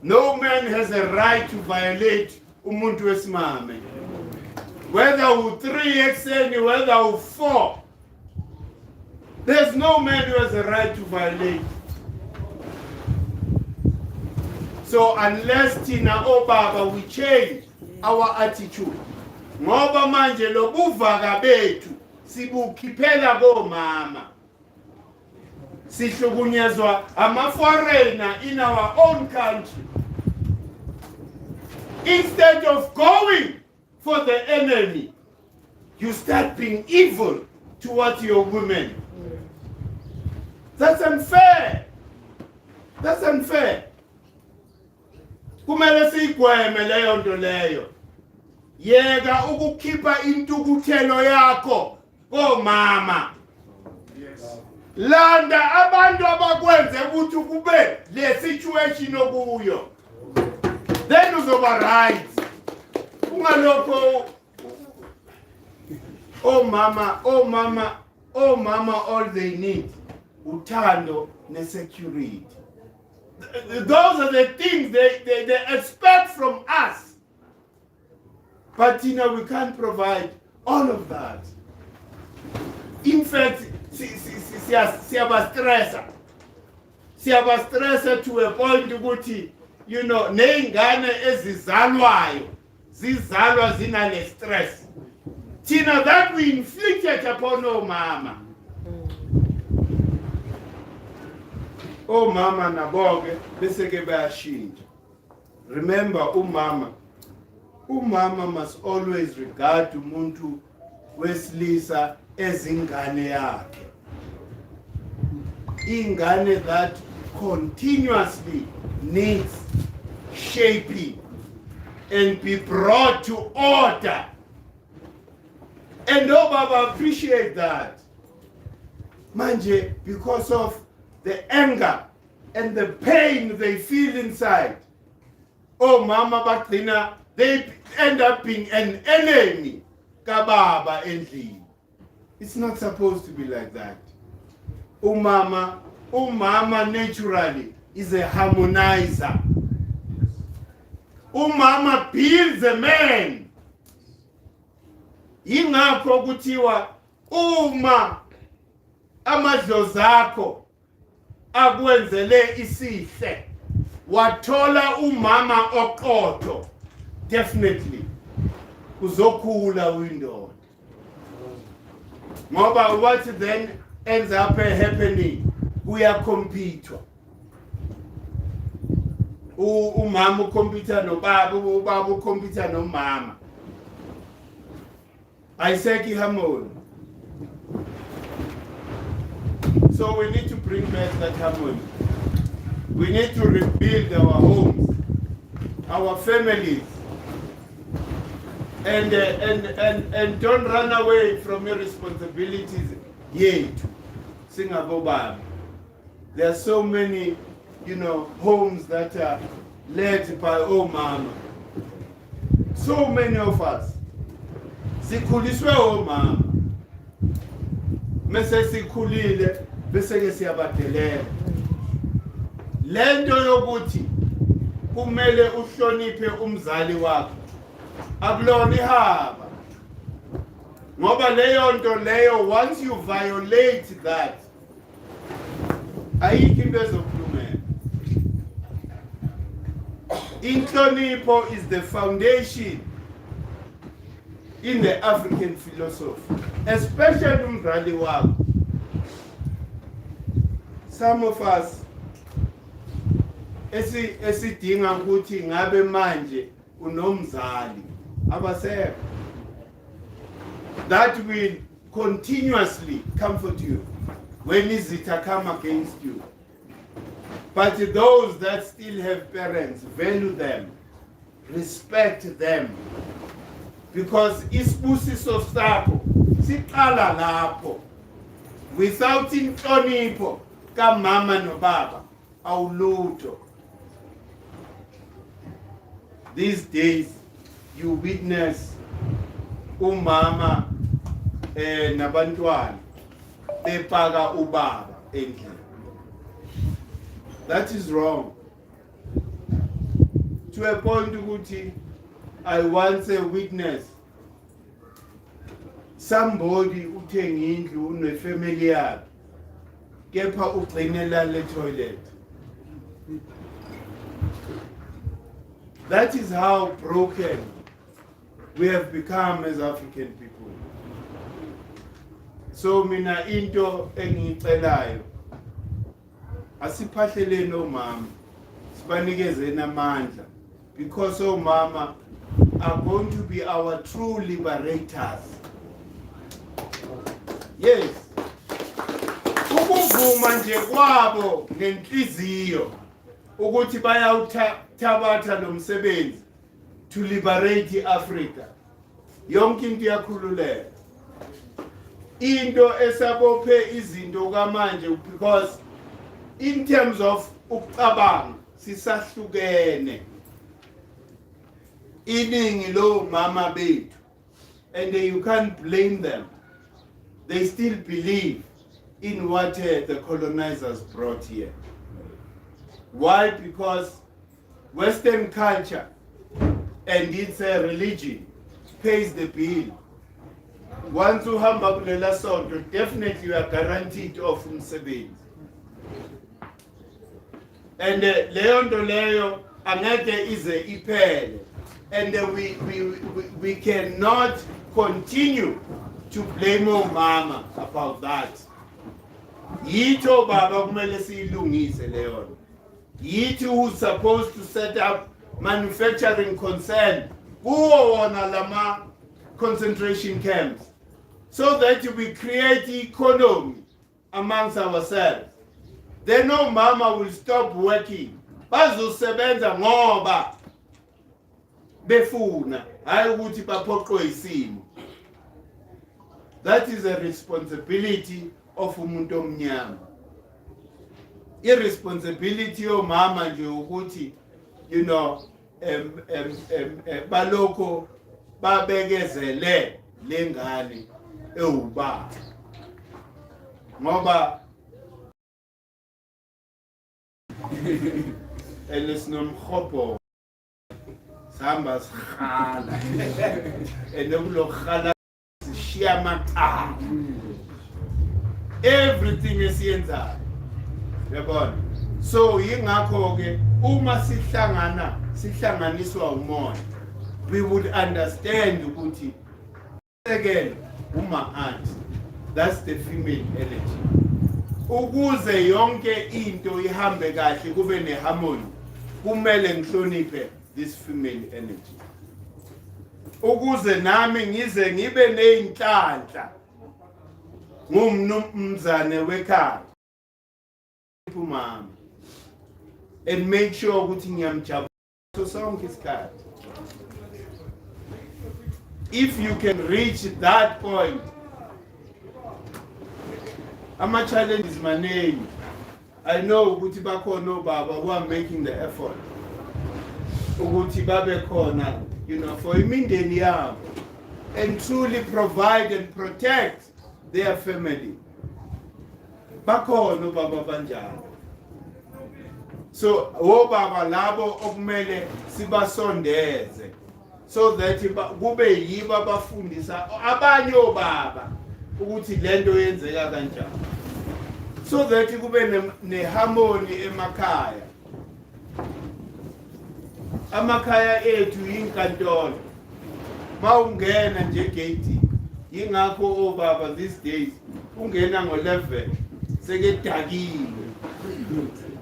No man has a right to violate umuntu wesimame. Whether u3 ekseni, whether u4. There's no man who has a right to violate. So unless Tina Obaba we change our attitude, ngoba manje lobuvaka bethu sibukhiphela komama. Sihlukunyezwa ama-foreigner in our own country. Instead of going for the enemy, you start being evil towards your women. That's unfair. That's unfair. Kumele sigweme leyo nto leyo. Yeka ukukhipha intukuthelo yakho komama. Yes. Landa abantu abakwenze ukuthi kube le situation okuyo. Then uzoba right. Ungalokho mama, all they need uthando ne-security. Those are the things they expect from us. But we can't provide all of that. In fact, siyabastressa to a point ukuthi neingane ezizalwayo zizalwa zinale stress. That we inflicted upon mama. Mama naboke bese ke bayashintsha. Remember umama must always regard umuntu wesilisa ezingane yakhe. Ingane that continuously needs shaping and be brought to order. And Obaba appreciate that. Manje, because of the anger and the pain they feel inside. Oh, Mama Batrina, they end up being an enemy. Kababa endlini. It's not supposed to be like that. Umama naturally is a harmonizer. Umama builds a man. Yingakho kuthiwa uma amadlozi akho akwenzele isihle wathola umama oqotho, definitely uzokhula uyindoda. Ngoba what then ends up happening, kuyakompithwa. Umama ukhompitha nobaba, ubaba ukhompitha nomama. Ayiseki harmony. So we need to bring back that harmony. We need to rebuild our homes, our families, and don't run away from your responsibilities yet. Singapore. There are so many, homes that are led by mama. So many of us. Sikhuliswe mama. Mese sikhulile bese ke siyabadelela. Lento yokuthi kumele uhloniphe umzali wakho akulona ihaba. Ngoba leyo nto leyo, once you violate that, ayikho into ezokhulumela. Inhlonipho is the foundation in the African philosophy, especially umzali wakho. Some of us esidinga ukuthi ngabe manje unomzali abasekho, that will continuously comfort you when izitha come against you. But those that still have parents, value them, respect them, because isibusiso sakho siqala lapho. Without inhlonipho kamama nobaba awulutho. These days you witness umama nabantwana bepaka ubaba endlini. That is wrong. To a point ukuthi I once witnessed somebody uthenga indlu unefamily yakhe kepha ugcinela le toilet. That is how broken we have become as African people. So mina into engicelayo asiphahleleni omama, sibanikezeni amandla, because omama are going to be our true liberators. Yes. Ukuvuma nje kwabo ngenhliziyo ukuthi bayawuthabatha lo msebenzi to liberate Africa, yonke into iyakhululeka. Into esabophe izinto kamanje, because in terms of ukucabanga sisahlukene. Iningi lo mama bethu, and you can't blame them. They still believe in what the colonizers brought here. Why? Because Western culture and its religion pays the bill. Once you hamba kulela sonto, definitely you are guaranteed of umsebenzi. And leyo nto leyo angeke ize iphele. And we cannot continue to blame mama about that. Yitho baba kumele siyilungise leyo nto. Yithi who's supposed to set up manufacturing concern kuwo wona lama concentration camps, so that we create economy amongst ourselves. Then no mama will stop working bazosebenza ngoba befuna hayi ukuthi baphoqwe isimo. That is a responsibility of umuntu omnyama. Irresponsibility yomama nje ukuthi you know baloko babekezele lengane ewubaba ngoba elesinomkhopho sihamba sikhala enokulokhala sishiya amaqhaga everything esiyenzayo yabona. So yingakho ke uma sihlanganiswa umoya, we would understand ukuthi again uma-aunt, that's the female energy. Ukuze yonke into ihambe kahle kube ne-harmony, kumele ngihloniphe this female energy. Ukuze nami ngize ngibe ney'nhlanhla ngumnumzane wekhaya umama and make sure ukuthi ngiyamjabula sonke isikhathi. If you can reach that point, ama-challenges maningi. I know ukuthi bakhona obaba who are making the effort ukuthi babe khona, you know, for imindeni yabo and truly provide and protect their family. Bakhona obaba banjalo. So obaba labo okumele sibasondeze so that kube yibo abafundisa abanye obaba ukuthi lento yenzeka kanjani, so that kube ne-harmony emakhaya. Amakhaya ethu yinkantolo, mawungena nje gate. Yingakho obaba these days ungena ngo-11 sekedakile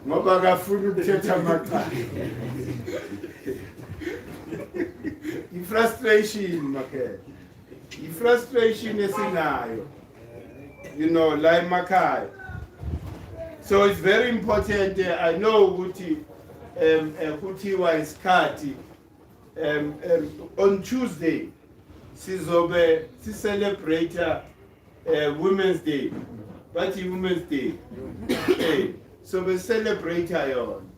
ngoba akafuni ukuthetha amakhaya. I-frustration makhaya, i-frustration esinayo, you know, la emakhaya. So it's very important. I know ukuthi kuthiwa isikhathi on Tuesday sizobe celebrate Women's Day. But Women's Day. So we celebrate yon.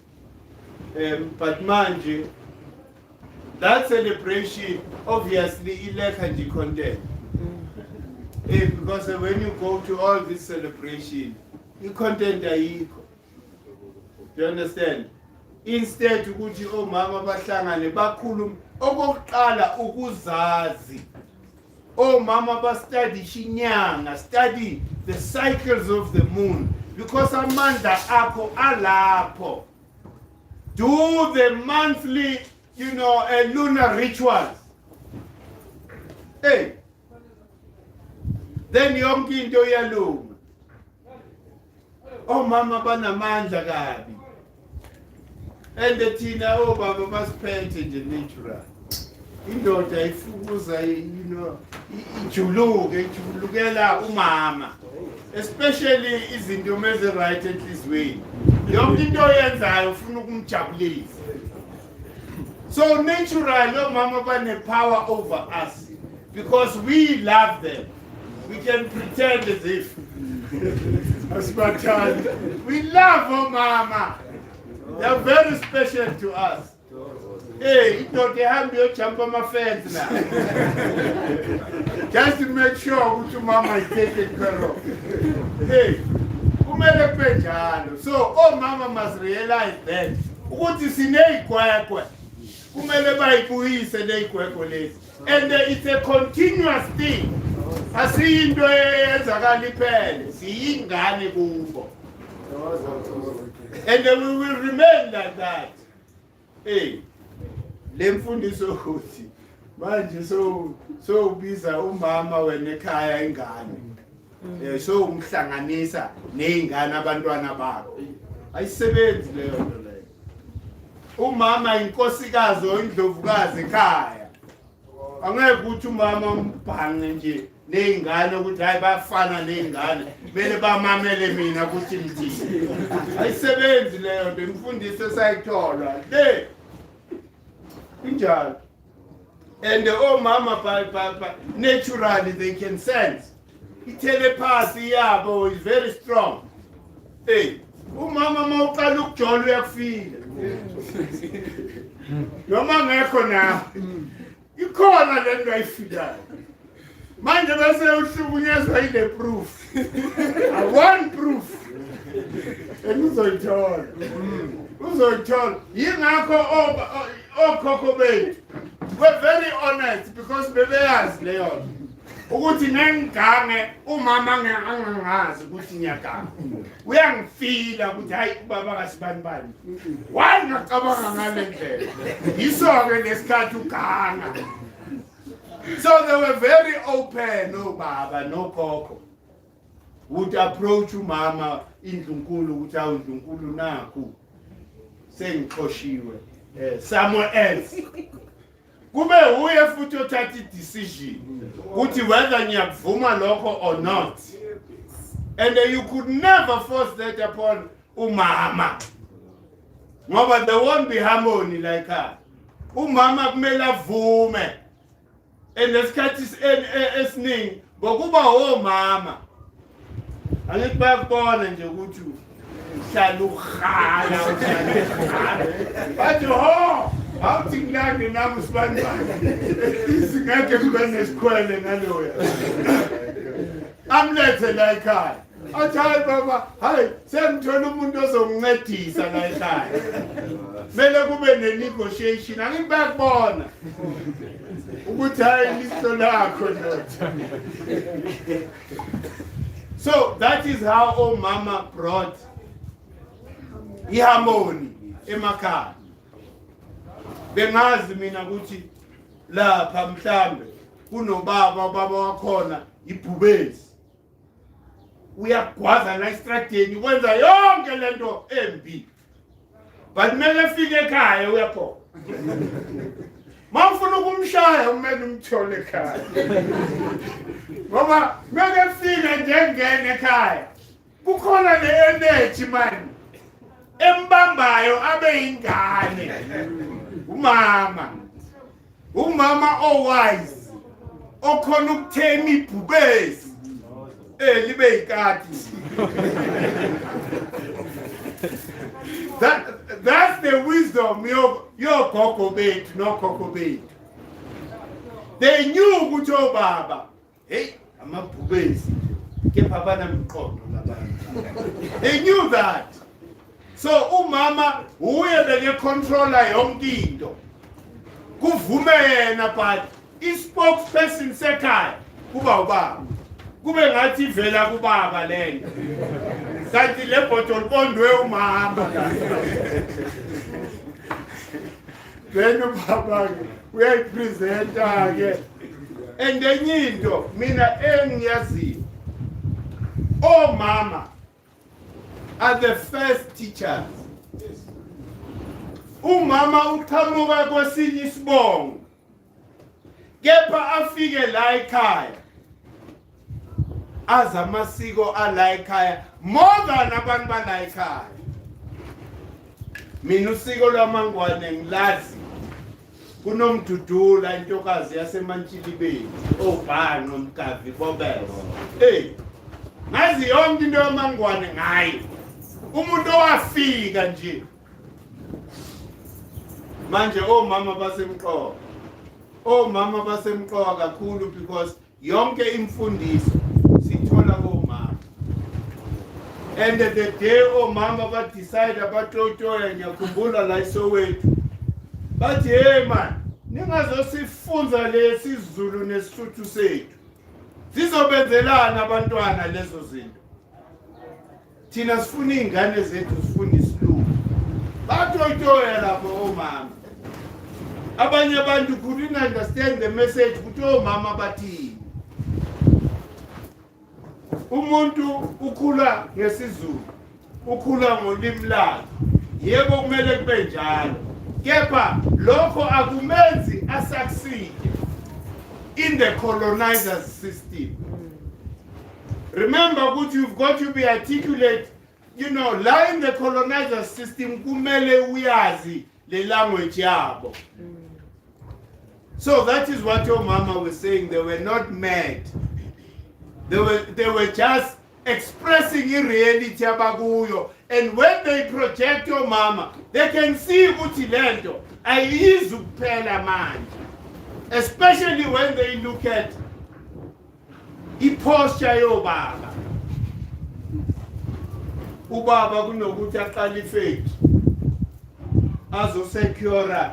But manje, that celebration obviously ilekha content. Because when you go to all this celebration, the content ayikho. Do you understand? Instead ukuthi omama bahlangane bakhuluma okokuqala ukuzazi. Omama ba-study shinyanga, study the cycles of the moon, because amandla akho alapho. Do the monthly, you know, lunar rituals. Hey, then yonke into iyalunga. Omama banamandla kabi. And thina obaba basiphethe nje natural. Indoda ifukuza, you know, ijulukela umama, especially izinto meze right enhlizweni. Yonke into oyenzayo ufuna ukumjabulisa. So natural omama bane power over us because we love them. We can pretend as if we love omama. They are very special to us. Hey, you know, they have to jump on my fence now. Just to make sure which mama is taken care of. Hey, so all mama must realize that. What is in a quiet? And it's a continuous thing. I see in the and then we will remain like that. Hey. Lemfundiso ukuthi manje so biza umama wenekhaya ingane so umhlanganisa nezingane abantwana bakho ayisebenzi leyo nto leyo. Umama inkosikazi oyindlovukazi ekhaya angeke ukuthi umama umbhange nje ney'ngane ukuthi hayi bafana ney'ngane kumele bamamele mina ukuthi ngithini. Ayisebenzi leyo nto, imfundiso esayithola le injalo. And omama naturally they can sense. I-telepathy yabo is very strong. Hey, umama mawuqala ukujola uyakufika. Noma ngekho nawe. Ikhona le nto ayifilayo. Manje bese uhlukunyezwa yile proof. I want proof. Uzoyithola. Uzoyithola. Yingakho okhokho bethu. We're very honest because bebeyazi leyo nto. Ukuthi ngengange umama angangazi ukuthi ngiyaganga. Uyangifila ukuthi hayi ubaba kasibani bani. Why ngicabanga ngale ndlela? Yiso-ke lesikhathi uganga. So they were very open, no baba, no koko. Would approach umama indlunkulu ukuthi awu ndlunkulu nakhu. Sengixoshiwe. Somewhere else. Kube uye futhi othatha decision ukuthi whether ngiyakuvuma lokho or not. And you could never force that upon umama. Ngoba there won't be harmony like that. Umama kumele avume. And lesikhathi esiningi ngokuba omama angithi bayakubona nje ukuthi uhlala ukhala bathi ho awuthi ngilande nami usibani singeke kube nesikhwele ngaloya amlethe la ekhaya athi hayi baba hayi sengithola umuntu ozongincedisa la ekhaya kumele kube ne-negotiation angithi bayakubona ukuthi hayi liso lakho ndoda. So that is how omama brought iharmony emakhaya. Bengazi mina ukuthi lapha mhlambe kunobaba wakhona ibhubezi. Uyagwaza la estradeni wenza yonke lento embi. But mele efike ekhaya uyapho. Mawufuna ukumshaya umele umthole ekhaya. Ngoba mele efike njengene ekhaya. Kukhona le energy man. Embambayo abe ingane. Umama owise okhona ukuthema ibhubezi libe ikati. That's the wisdom your gogo bethu no gogo bethu. They knew ukuthi obaba hey amabhubezi kepha banamqondo labantu. They knew that. So umama uye beke controller yonke into. Kuvume yena but i-spokesperson sekhaya kuba ubaba. Kube ngathi vela kubaba lento. Kanti le bottle bondwe umama. Then ubaba uyayipresenta ke. And enye into mina engiyaziyo. Mama are the first teachers. Umama uqhamuka kwesinye isibongo. Kepha afike la ekhaya. Azamasiko ala ekhaya more than abantu bala ekhaya. Mina usiko lwamangwane ngilazi. Kunomdudula intokazi yaseMantshilibeni, obhano nomkavi bobelo. Ngazi yonke into yamangwane ngayi. Umuntu owafika nje. Manje omama basemqoka. Omama basemqoka kakhulu because yonke imfundiso sithola komama. And the day omama ba decide abatotoya ngiyakhumbula la eSoweto. Bathi hey man, ningazosifunza lesizulu nesisuthu sethu. Sizobenzelana abantwana lezo zinto. Thina sifuna izingane zethu sifuna isilungu. Batotoya lapho omama. Abanye abantu couldn't understand the message ukuthi omama bathini. Umuntu ukhula ngesizulu, ukhula ngolimi lakhe. Yebo kumele kube njalo. Kepha lokho akumenzi asucceed. in the colonizer's system. Remember, what you've got to be articulate, you know, la in the colonizer's system, kumele uyazi le language yabo. So that is what your mama was saying. They were not mad. They were just expressing in reality abakuyo. And when they project your mama, they can see ukuthi lento ayizu kuphela manje. Especially when they look at i-posture yobaba. Ubaba kunokuthi aqale ifethu azosecure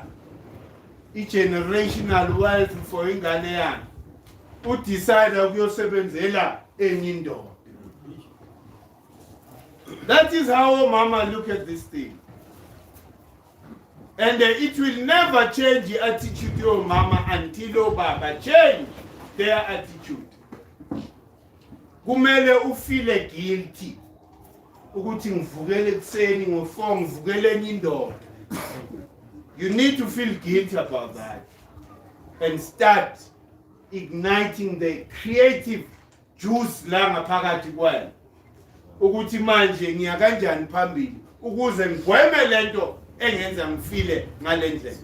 i-generational wealth for ingane yakhe. Udecide ukuyosebenzela enye indoda. That is how mama look at this thing. And it will never change the attitude of mama until baba change their attitude. Kumele ufile guilty ukuthi ngivukele ekseni ngo4 ngivukele enye indoda. You need to feel guilty about that and start igniting the creative juice la ngaphakathi kwena. Ukuthi manje ngiya kanjani phambili ukuze ngigweme lento engenza ngifile ngalendlela.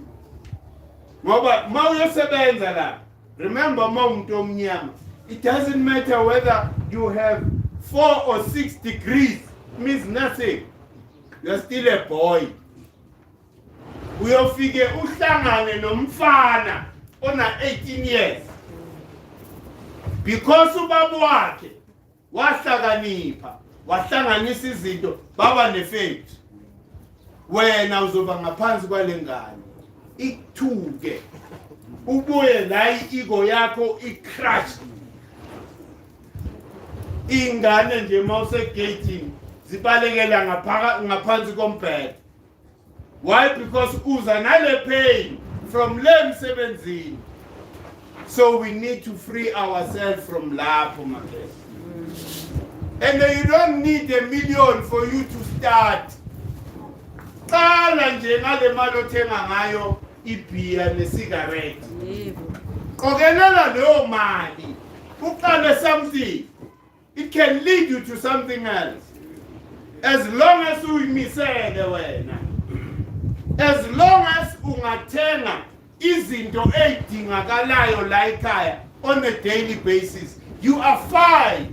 Ngoba mawuyosebenza la, remember mawumuntu omnyama, it doesn't matter whether you have 4 or 6 degrees, means nothing. You are still a boy. Uyofike uhlangane nomfana ona 18 years. Because ubaba wakhe wahlakanipha, wahlanganisa izinto baba nefaith. Wena uzoba ngaphansi kwalengane. Ikuthuke. Ubuye la ego yakho icrash. Ingane nje mawuse gating zibalekela ngaphansi kombhede. Why? Because uza nale pain from lem 17. So we need to free ourselves from lapho my friend. And you don't need $1 million for you to start. Qala nje ngale mali othenga ngayo ibhiya nesigarette. Qokelela leyo mali. Uqale something. It can lead you to something else. As long as uyimisele wena. As long as ungathenga izinto ezidingakalayo la ekhaya on a daily basis, you are fine.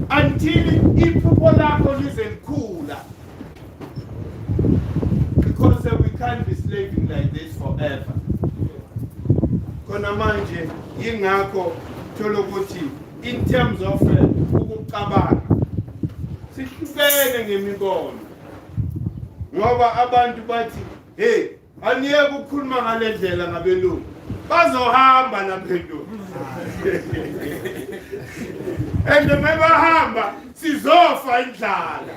Until iphupho lakho lizekhula. Because we can't be slaving like this forever. Kona manje yingakho thola ukuthi in terms of ukucabanga sihlukene ngemibono. Ngoba abantu bathi hey aniyeke ukukhuluma ngale ndlela ngabelungu bazohamba labelungu. And mebahamba sizofa indlala.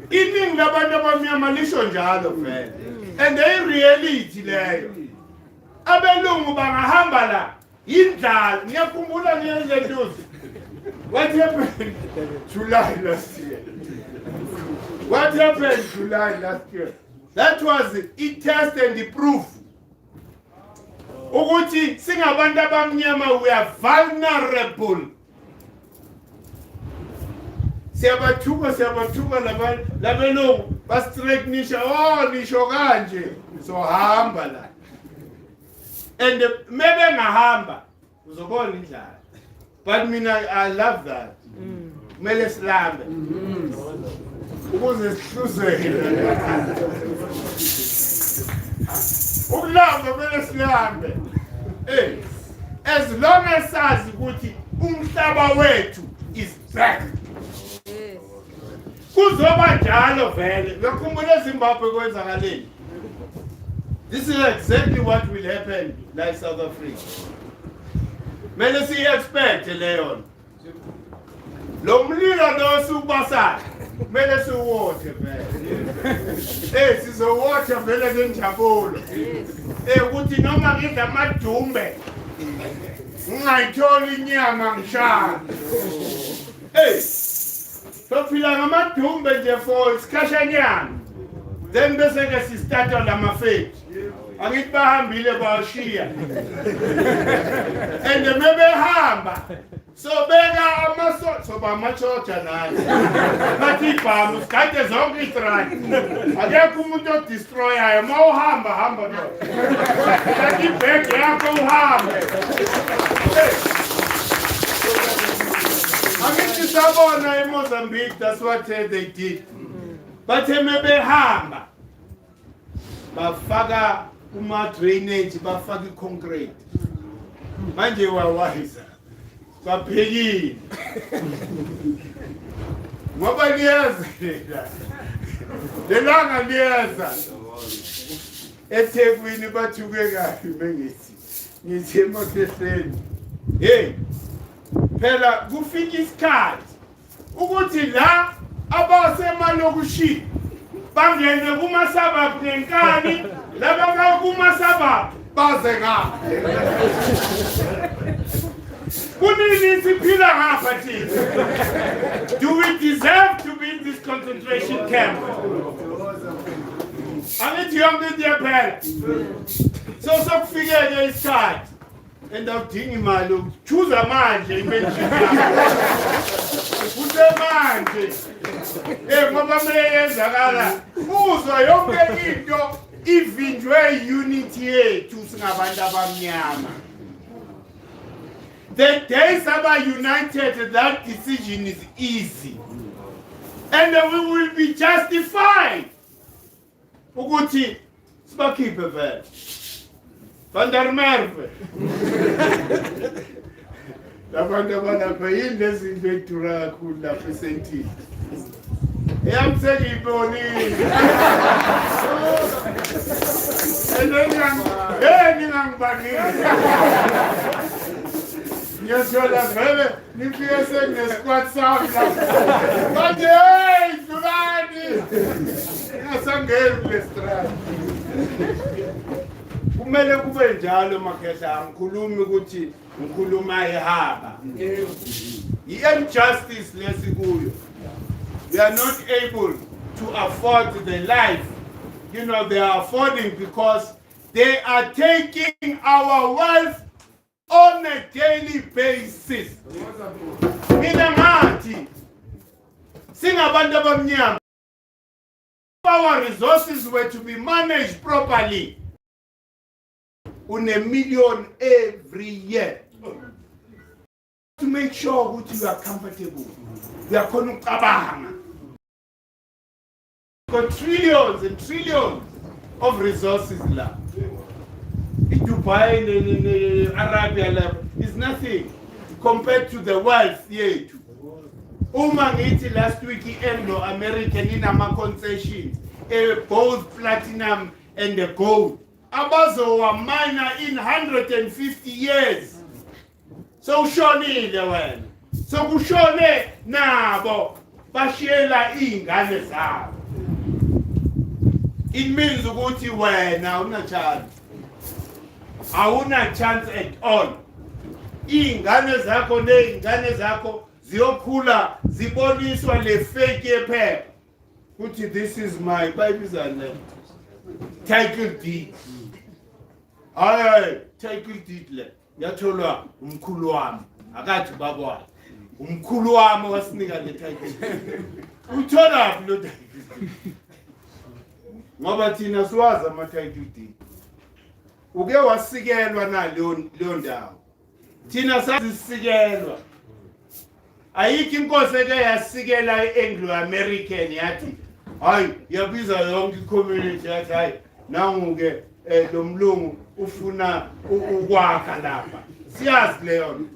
Iningi labantu abamnyama lisho njalo vele. And the reality leyo. Abelungu bangahamba la indlala. Ngiyakhumbula ngiyenzentuzi. What happened July last year? What happened July last year? That was it, test and the proof. Ukuthi singabantu abamnyama we are vulnerable. Siyabathuka labelungu bastraightnisha nisho kanje so hamba la. And maybe ngahamba uzobona indlala. But I love that. Mele silambe. Ukuze sihluzeke. Ukulamba mele silambe. As long as sazi ukuthi umhlaba wethu is back. Kuzoba njalo vele. Ngikhumbula eZimbabwe kwenzakaleni. This is exactly what will happen like South Africa. Mele si expect leon. Lo mlilo lo subasa. Mele si water vele. Sizowatha vele ngenjabulo. Ukuthi noma ngidla amadumbe. Ngayithola inyama ngishaya. Sophila ngamadumbe nje for isikhashanyana. Then bese ke si start lama faith. angithi bahambile bawashiya and mebehamba so beka amasotsha so bamachocha nathi bathi ibhamu sikade zonke istrike akekho umuntu odestroyayo ma uhamba hamba no bathi ibhege yakho uhambe angithi sabona eMozambique that's what they did bathe mebehamba bafaka kuma-drainage bafaka i-concrete manje wawayisa baphekile ngoba liyeza lelanga liyeza eThekwini bathuke kabi ngithi eMakhehleni hey phela kufika isikhathi ukuthi la abasemalokushini bangene kumasabab ngenkani laba kumasabab baze ngapha kunini siphila ngapha thina do we deserve to be in this concentration camp angithi yonke into iyaphela so sokufike isikhathi endawudinga imali ukuchuza manje imention kusemanje ngoba meyenzakala uzwa yonke into ivinjwe unity yethu singabantu abamnyama the days are united that decision is easy and we will be justified ukuthi sibakhiphe vele Vandermerve. Labantu abalapha yini lezinto edura kakhulu lapha esentini. Eyamsekibonile. Ningangibanile. Ngiyashola vele nifike sekunesquad sami lapha. Bathi hey Dulani. Ngasangeni kule strata. Kumele kube njalo makhehla angikhulumi ukuthi ngikhuluma ehaba i-injustice lesikuyo we are not able to afford the life they are affording because they are taking our wealth on a daily basis mina ngathi singabantu abamnyama our resources were to be managed properly on $1 million every year to make sure that you are comfortable. You are going to got trillions and trillions of resources now. In Dubai, in Arabia, is nothing compared to the wealth here. Umangiti last week Anglo-American in a concession, both platinum and the gold. Abazo wa minor in 150 years. So shonile wena. So kushone nabo bashiyela ingane zabo. It means ukuthi wena una chance. Awuna chance at all. Ingane zakho nezingane zakho ziyokhula ziboniswa le fake yephepha. Ukuthi this is my bayibizana title deed. Hayi title deed le yatholwa umkhulu wami akathi baba wakhe umkhulu wami wasinika le title uthola lo title ngoba thina siwazi ama title deed uke wasikelwa na leyo ndawo thina sasikelwa ayikho inkosi eke yasikela eAnglo-American yathi hayi yabiza yonke icommunity yathi hayi nanguke lo mlungu ufuna ukwakha lapha siyazi leyo nto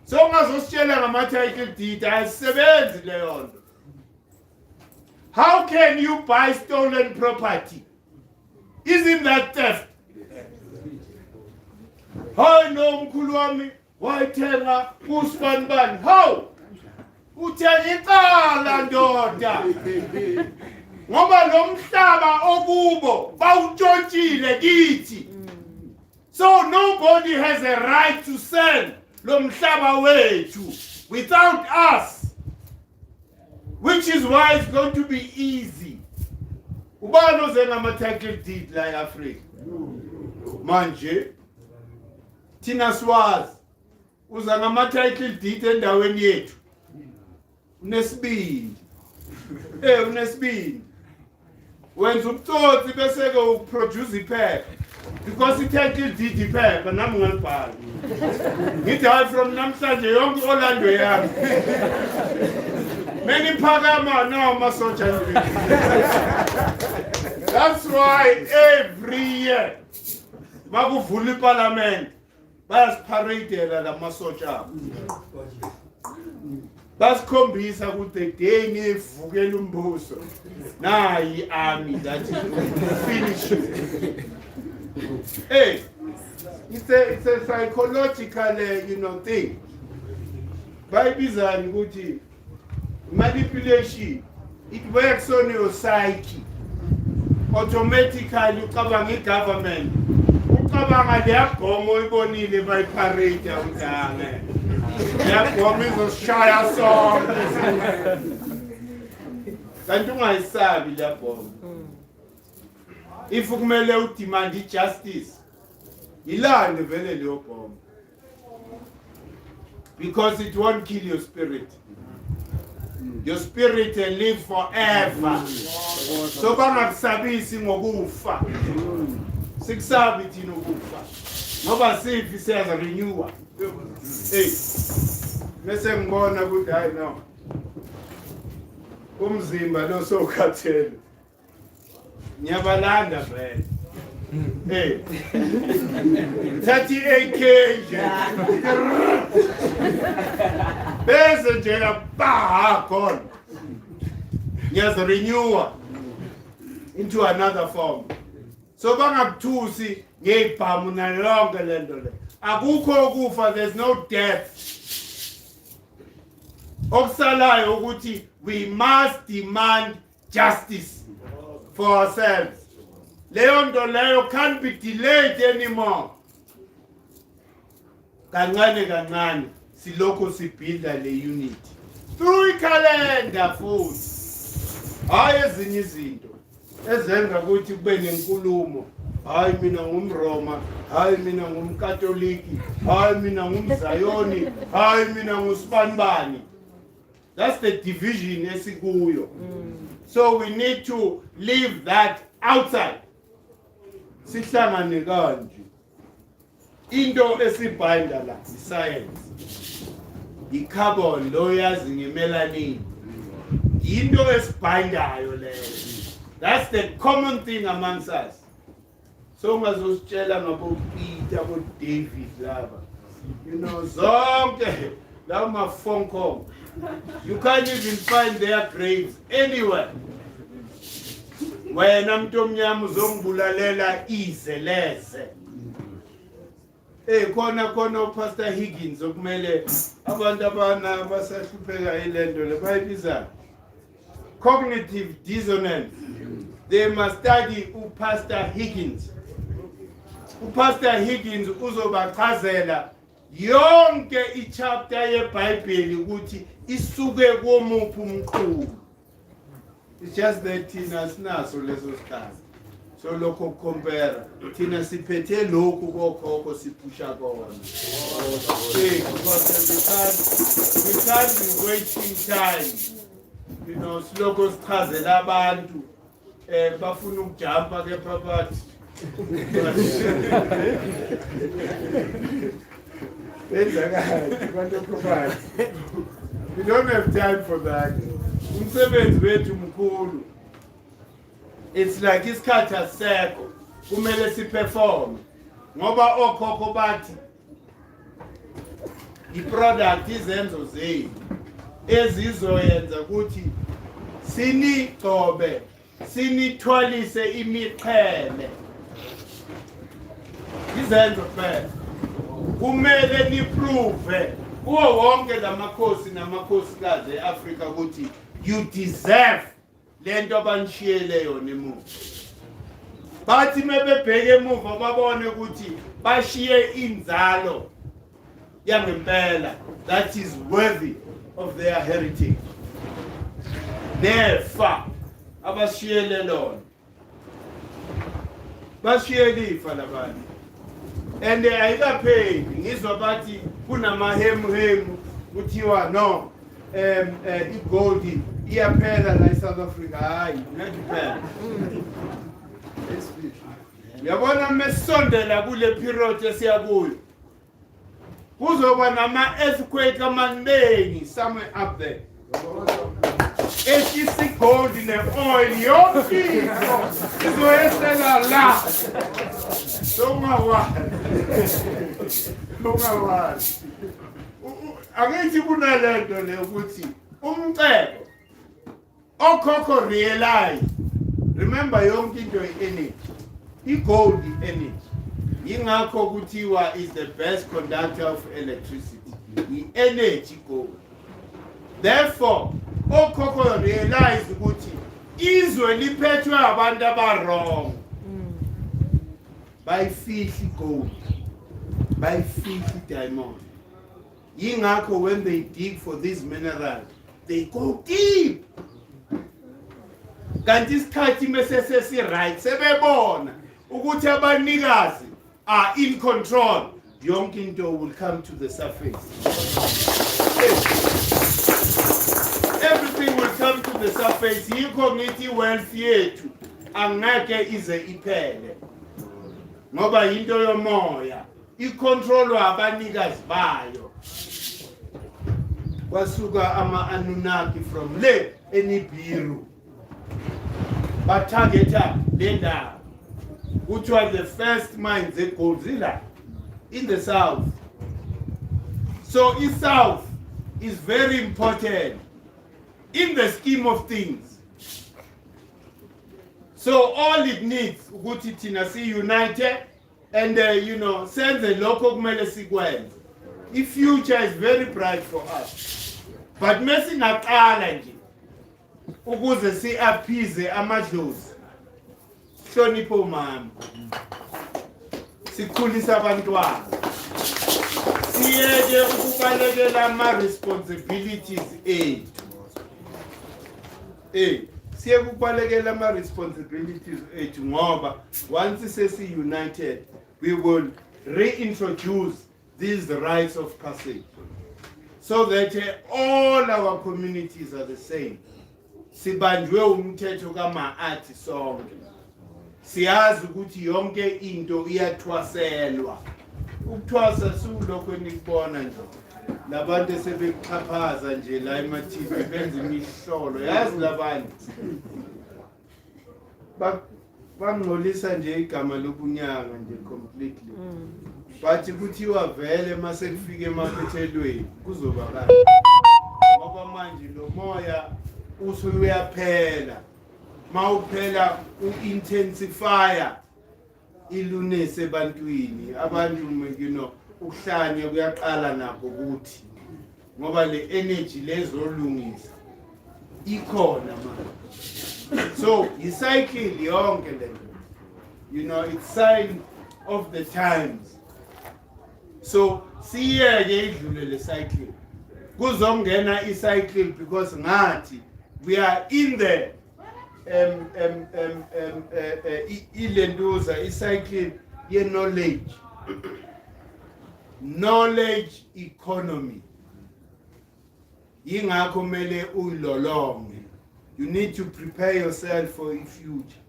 so ungazositshela ngama title deed ayisebenzi leyo nto how can you buy stolen property isn't that theft hayi no mkhulu wami wayithenga uSpanban how uthenga icala ndoda ngoba lo mhlaba okubo bawutshontshile kithi so nobody has a right to sell lo mhlaba wethu without us which is why it's going to be easy ubani ozenga ama title deed la eAfrica manje thina siwazi uza ngama-title deed endaweni yethu unesibindi unesibindi wenza ubutsotsi bese-ke uproduce iphepha because i-title deed iphepha nami ungalibhali ngithi hayi from namhlanje yonke i-Orlando yami mengiphakama nawo amasotsha. That's why every year makuvula iparliament bayasiparadela lamasotsha basikhombisa ukuthi the day ngivukela umbuso nayi army that is finish. Hey, it's a psychological thing. Bayibizani ukuthi manipulation, it works on your psyche. Automatically ucabanga i-government ucabanga leyabhomo oyibonile bayiparade awudange leyabhomo izosishaya sonke kanti ungayisabi leyabhomo. If kumele udemand i-justice ilande vele leyo bhomo because it won't kill your spirit. Your spirit will live forever. So bangakusabisi ngokufa. Sikusabi thina ukufa. Ngoba sifi siyaza renewer. Hey. Mase ngibona ukuthi hayi no. Umzimba lo sokhathele. Ngiyabalanda vele. Hey. 38 kg. Bese nje ba khona. Ngiyaza renewer into another form. So bangakuthusi ngeibhamu nalonke lento le. Akukho ukufa, there's no death. Okusalayo ukuthi we must demand justice for ourselves. Leyo nto leyo can't be delayed anymore. Kancane kancane siloko sibuilda le unity through calendar futhi. Hayi ezinye izinto ezenza ukuthi kube nenkulumo. Hayi mina ngumRoma, hayi mina ngumKatoliki, hayi mina ngumZayoni, hayi mina ngusbanibani. That's the division esikuyo. So we need to leave that outside. Sihlangane kanje. Into esibinda la science. I-carbon lo yazi ngemelanin. Into esibindayo leyo. That's the common thing amongst us. So ungazositshela ngabo Peter, abo David laba. Zonke lawo phone call. You can't even find their graves anywhere. Wena mntu omnyama uzongibulalela izeleze. Khona uPastor Higgins okumele abantu abana basahlupheka ilento le bayibiza cognitive dissonance. They must study uPastor Higgins. uPastor Higgins uzobachazela yonke ichapter yeBhayibheli ukuthi isuke komuphi umqulu. It's just that thina sinaso leso sikhathi. So lokho compare thina siphethe lokhu kokhokho siphusha kona. Because we can't be wasting time. Siloko sichazela abantu bafuna ukujumpa ke phakathi. We don't have time for that. Umsebenzi wethu mkhulu. It's like isikhathi asekho kumele siperform ngoba okhokho bathi i-product izenzo zenu ezizoyenza ukuthi sinigcobe sinithwalise imiqhele. Izenzo phela kumele niprove kuwo wonke lamakhosi namakhosikazi eAfrika ukuthi you deserve lento abanishiyele yona emuva. Bathi mebebheke emuva babone ukuthi bashiye inzalo yangempela that is worthy of their heritage. Nefa abashiyele lona. Bashiye lifa labantu. and ayikapheli ngizwa bathi kunamahemu kuthiwa no igold iyaphela la eSouth Africa hayi ngekuphela yabona mesondela kule period esiyakuyo kuzoba nama earthquake amaningi somewhere up there esi gold ne oil yonke izoyesela la ungawali angithi kunalento le ukuthi umcebo okhokho realize remember yonke into energy i-gold energy yingakho kuthiwa is the best conductor of electricity i-energy gold therefore okhokho realize ukuthi izwe liphethwe abantu abarong bayifihli gold bayifihli diamond yingakho when they dig for these minerals they go deep kanti isikhathi mesesesi right sebebona ukuthi abanikazi are in control yonke into will come to the surface everything will come to the surface yikho ngithi wealth yethu angeke ize iphele ngoba into yomoya icontrolwa abanikazi bayo kwasuka ama-Anunnaki from le enibiru batargeta le ndawo which was the first mines egold zila in the south so east south is very important in the scheme of things so all it needs ukuthi thina si united and senze lokho kumele sikwenze i-future is very bright for us but mesingaqala nje ukuze si-appease amadlozi hlonipho mama sikhulisa abantwana siyeke ukubalekela ama-responsibilities ethu siyeke ukubalekela ama-responsibilities ethu ngoba once sesi-united we will reintroduce these rites of passage so that all our communities are the same sibanjwe umthetho kama-athi sonke siyazi ukuthi yonke into iyathwaselwa ukuthwasa sulokho enikubona nje labantu esebekuxhaphaza nje la ema-TV benza imihlolo yazi labantu bangcolisa nje igama lokunyanga nje completely but kuthiwa vele mase kufika emaphethelweni kuzoba kahle ngoba manje lo moya usuyaphela mawuphela u-intensifier ilunese ebantwini abantu ukuhlanya kuyaqala nakho ukuthi ngoba le energy lezolungisa ikhona manje so i-cycle yonke le it's sign of the times so siyeke idlule le cycle kuzongena i-cycle because ngathi we are in the ilenduza i-cycle ye-knowledge knowledge economy yingakho kumele uyilolonge you need to prepare yourself for a future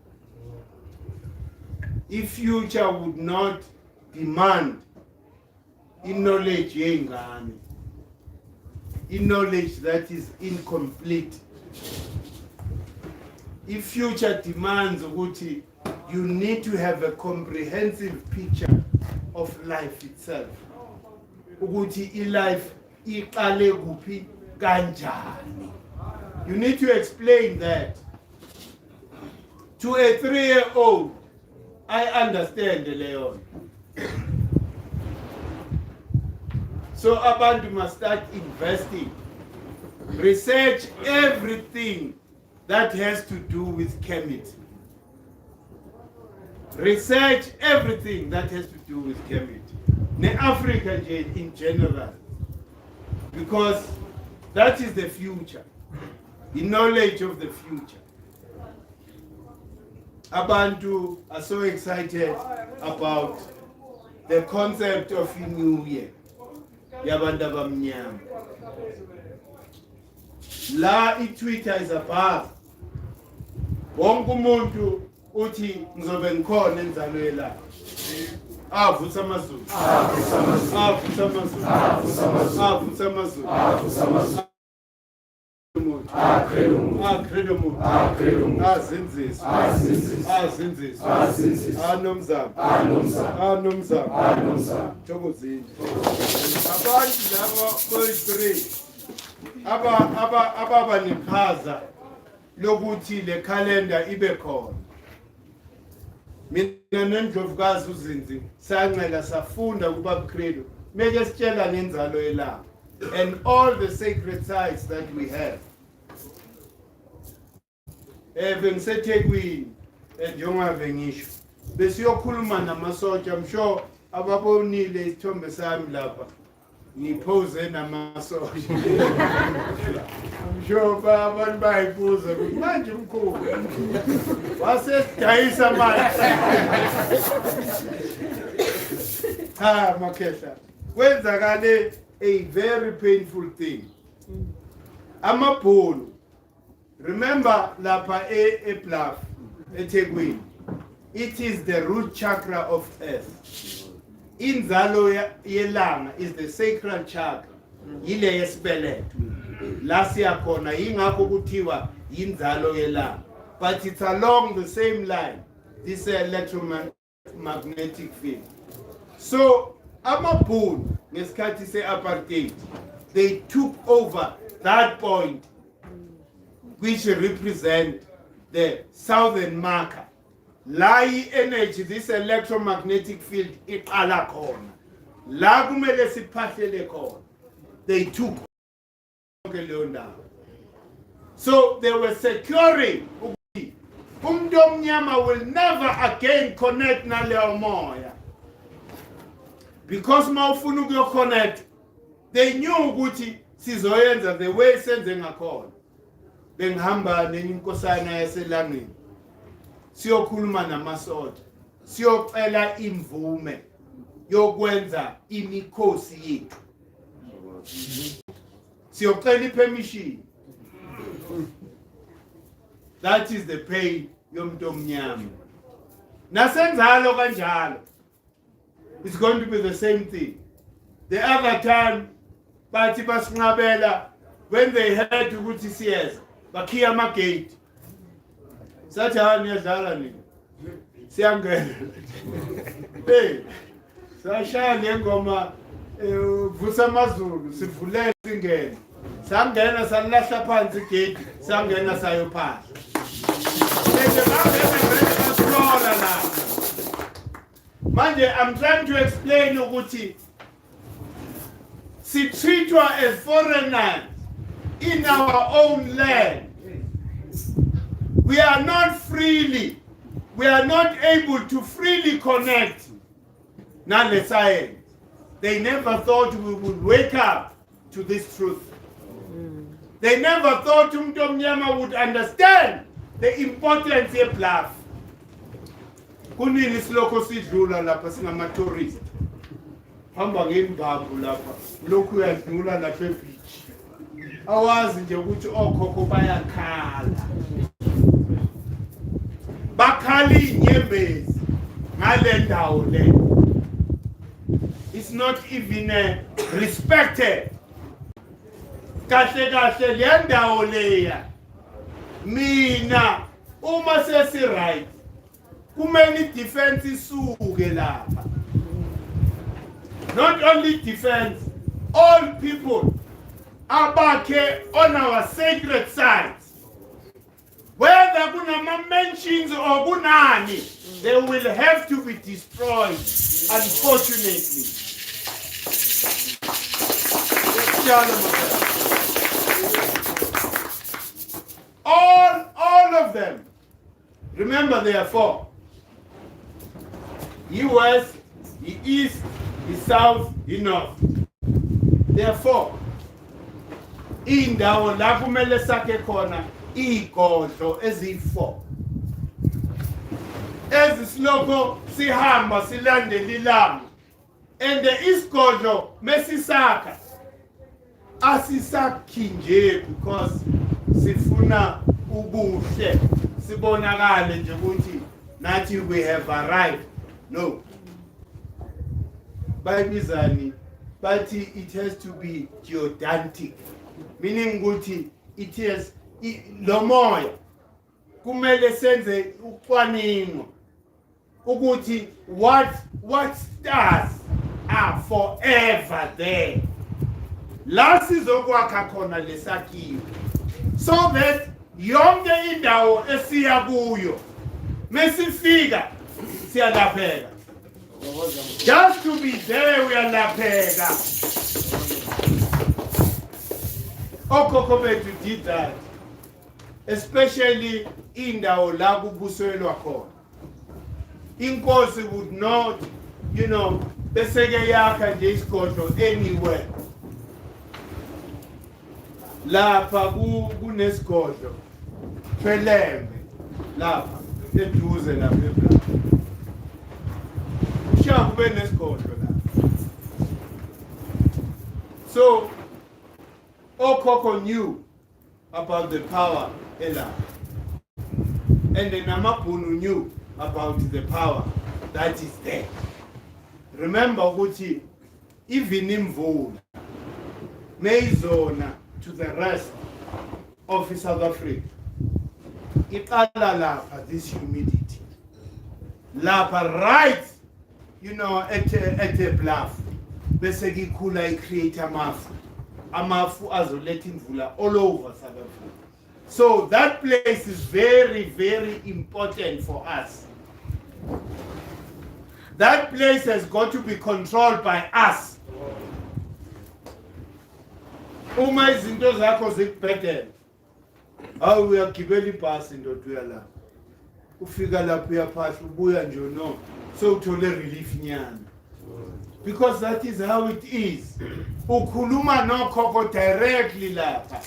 if future would not demand knowledge yengane knowledge that is incomplete if future demands ukuthi you need to have a comprehensive picture of life itself ukuthi i-life iqale kuphi kanjani you need to explain that to a 3-year-old I understand leyo so abantu must start investing research everything that has to do with Kemet. Research everything that has to do with Kemet. Africa in general. Because that is the future. The knowledge of the future. Abantu are so excited about the concept of New Year. Yabantu abamnyama. La i-Twitter is above. Wonke umuntu uthi ngizobe ngikhona enzalweni la. Avutha amazulu. Thokozini. Abantu labo boyi-3 ababa neqhaza lokuthi le calendar ibe khona. Mina nendlovukazi uZinzi sancela safunda kuba Mkhulu meke sitshela nenzalo yelanga and all the sacred sites that we have. BengiseThekwini njengoba ngisho besiyokhuluma namasotsha. I'm sure ababonile isithombe sami lapha ngipose namasotsha. I'm sure abantu bayibuza ukuthi manje Mkhulu wasedayisa manje. Makhehla kwenzakale a very painful thing. Amabhulu, remember lapha eBluff eThekwini, it is the root chakra of earth. Inzalo yelanga is the sacral chakra, yile yesibeletho. La siyakhona ingakho kuthiwa inzalo yelanga, but it's along the same line, this electromagnetic field. So amabhulu ngesikhathi se-apartheid, they took over that point which represent the southern marker. La energy, this electromagnetic field iqala khona. La kumele siphahlele khona. They took leyo ndawo. So they were securing ukuthi umuntu omnyama will never again connect naleyo moya. Because mawufuna ukuyoconnect, they knew ukuthi sizoyenza the way senze ngakhona. Bengihamba nenkosana yaselangeni. Siyokhuluma namasotsha. Siyocela imvume yokwenza imikhosi yethu. Siyocela ipermission. That is the pain yomuntu omnyama. Nasenzalo kanjalo. It's going to be the same thing. The other time, bathi basinqabela when they heard ukuthi siyeza, bakhiya amagate. Sathi niyadlala nini? Siyangena. Hey, sashaya ngengoma vusa amazulu, sivulele singene. Sangena salahla phansi igate, sangena sayophahla. Manje, I'm trying to explain ukuthi sitreatwa as foreigners in our own land. We are not able to freely connect. Nale science. They never thought we would wake up to this truth. They never thought umuntu omnyama would understand the importance of bluff. Kunini silokho sidlula lapha singama-tourist. Hamba ngembambu lapha, lokhu uyadlula lapha e-beach. Awazi nje ukuthi okhokho bayakhala. Bakhala inyembezi ngale ndawo le. It's not even respected. Kahle kahle le ndawo leya. Mina uma sesi right. Kumele defense isuke lapha. Not only defense, all people abakhe on our sacred sites. Whether kunama mentions or kunani, they will have to be destroyed, unfortunately. All of them. Remember, there are 4. The West, the East, the South, the North. There are 4. Indawo la kumele sakhe khona igodlo ezi4. Ezisiloko sihamba silandela ilanga And the isigodlo mesisakha asisakhi nje because sifuna ubuhle sibonakale nje ukuthi nathi we have arrived. No. Bayibizani but it has to be geodantic, meaning ukuthi it has lo moya kumele senze ucwaningo ukuthi what stars are forever there la sizokwakha khona lesakhiwo so that yonke indawo esiya kuyo mesifika siyalapheka. Just to be there uyalapheka. Okhokho bethu did that, especially indawo la kubuselwa khona. Inkosi would not, beseke yakha nje isigodlo anywhere. Lapha kunesigodlo Felembe lapha eduze lapha eBlack. Ushaya kube nesigodlo lapha. So Okhokho knew about the power elapha. And the Namabhunu knew about the power that is there. Remember ukuthi even imvula meyizona to the rest of South Africa. Iqala lapha this humidity. Lapha right, at a bluff. Bese gikhula create amafu. Amafu azoletha imvula all over South Africa. So that place is very, very important for us. That place has got to be controlled by us. Uma izinto zakho zikubhedela awu uyagibela ibhasi ndoda uyala ufika lapho uyaphahla ubuya nje no so uthole relief nyana because that is how it is. Ukhuluma nokhokho directly lapha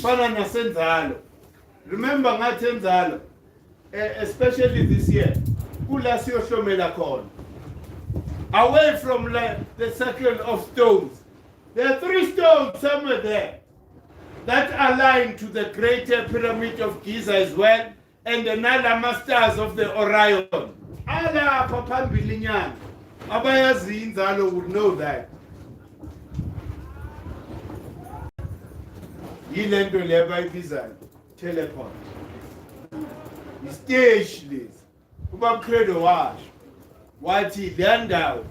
fana naSenzalo. Remember ngathi Enzalo especially this year kula siyohlomela khona away from the circle of stones. There are 3 stones somewhere there that align to the greater pyramid of Giza as well, and the Nala stars of the Orion. Ala phambili nyana. Abayazi inzalo would know that. Yilento lebayibizayo teleport. Istage lezi. Ubamkredo washo. Wathi lendawo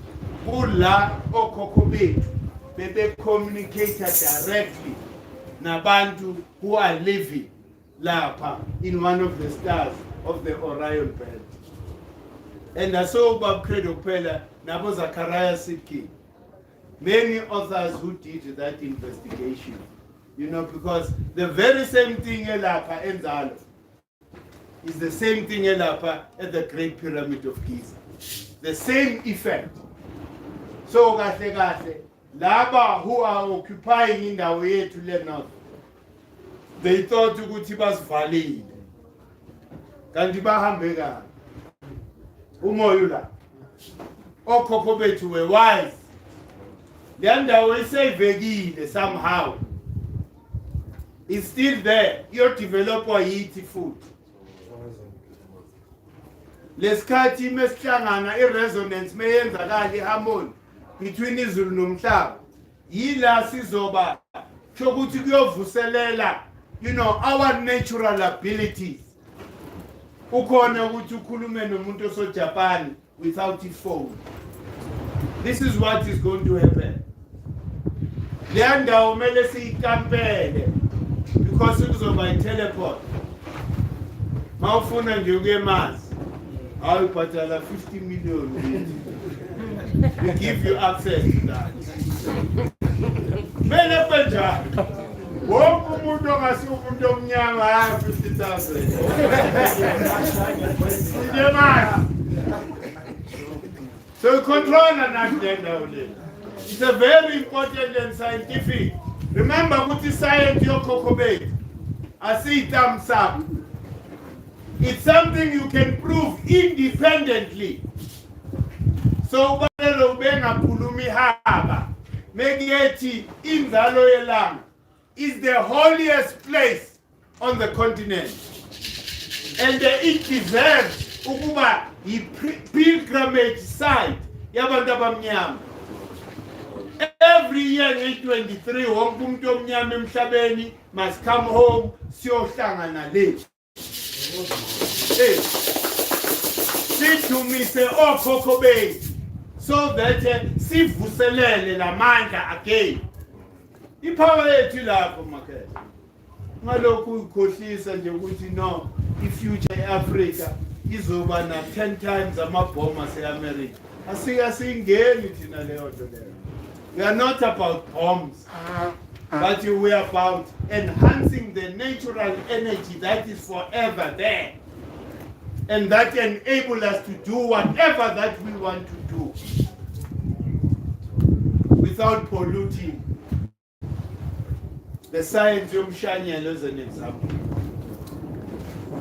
kula okhokho bethu bebe communicate directly nabantu who are living lapha in one of the stars of the Orion belt. And I saw Babkredo Pella, Nabo Zachariah Sidki. Many authors who did that investigation, because the very same thing elapha Enzalo is the same thing elapha at the Great Pyramid of Giza. The same effect. So kahle laba who are occupying indawo yethu le north, they thought ukuthi basivalile kanti bahambe kabi umoya la okhokho bethu were wise. Le ndawo isevekile somehow, it's still there, iyodevelopwa yithi futhi. Lesikhathi mesihlangana i-resonance meyenzakala i-harmony between izulu nomhlaba yila sizoba shokuthi kuyovuselela our natural abilities. Ukhona ukuthi ukhulume nomuntu oseJapan without phone. This is what is going to happen. Le ndawo mele siyikampele because kuzoba i-teleport. Mawufuna nje ukuyemazi awubhatala 50 million. We give you access to that. Mele penjani. Wonke umuntu ongasi umuntu omnyama 50,000. So control and agenda. It's a very important and scientific. Remember ukuthi science yokhokho. I see thumbs up. It's something you can prove independently. So kubalelo bengakhulumi umihaba megethi inzalo yelanga is the holiest place on the continent, and it deserves ukuba pilgrimage site yabantu abamnyama. Every year nge-23 wonke umuntu omnyama emhlabeni must come home siyohlangana le. Sithumise okhokho bethu so that sivuselele lamandla again. Ipower yethu lapho makhaya. Ngalokhu ukhohlisa nje ukuthi no, i-future Africa izoba na 10 times amabhoma ase-America. Asingeni thina leyo nto leyo. We are not about bombs, but we are about enhancing the natural energy that is forever there, and that enable us to do whatever that we want to do without polluting. The science of Shanyel is an example.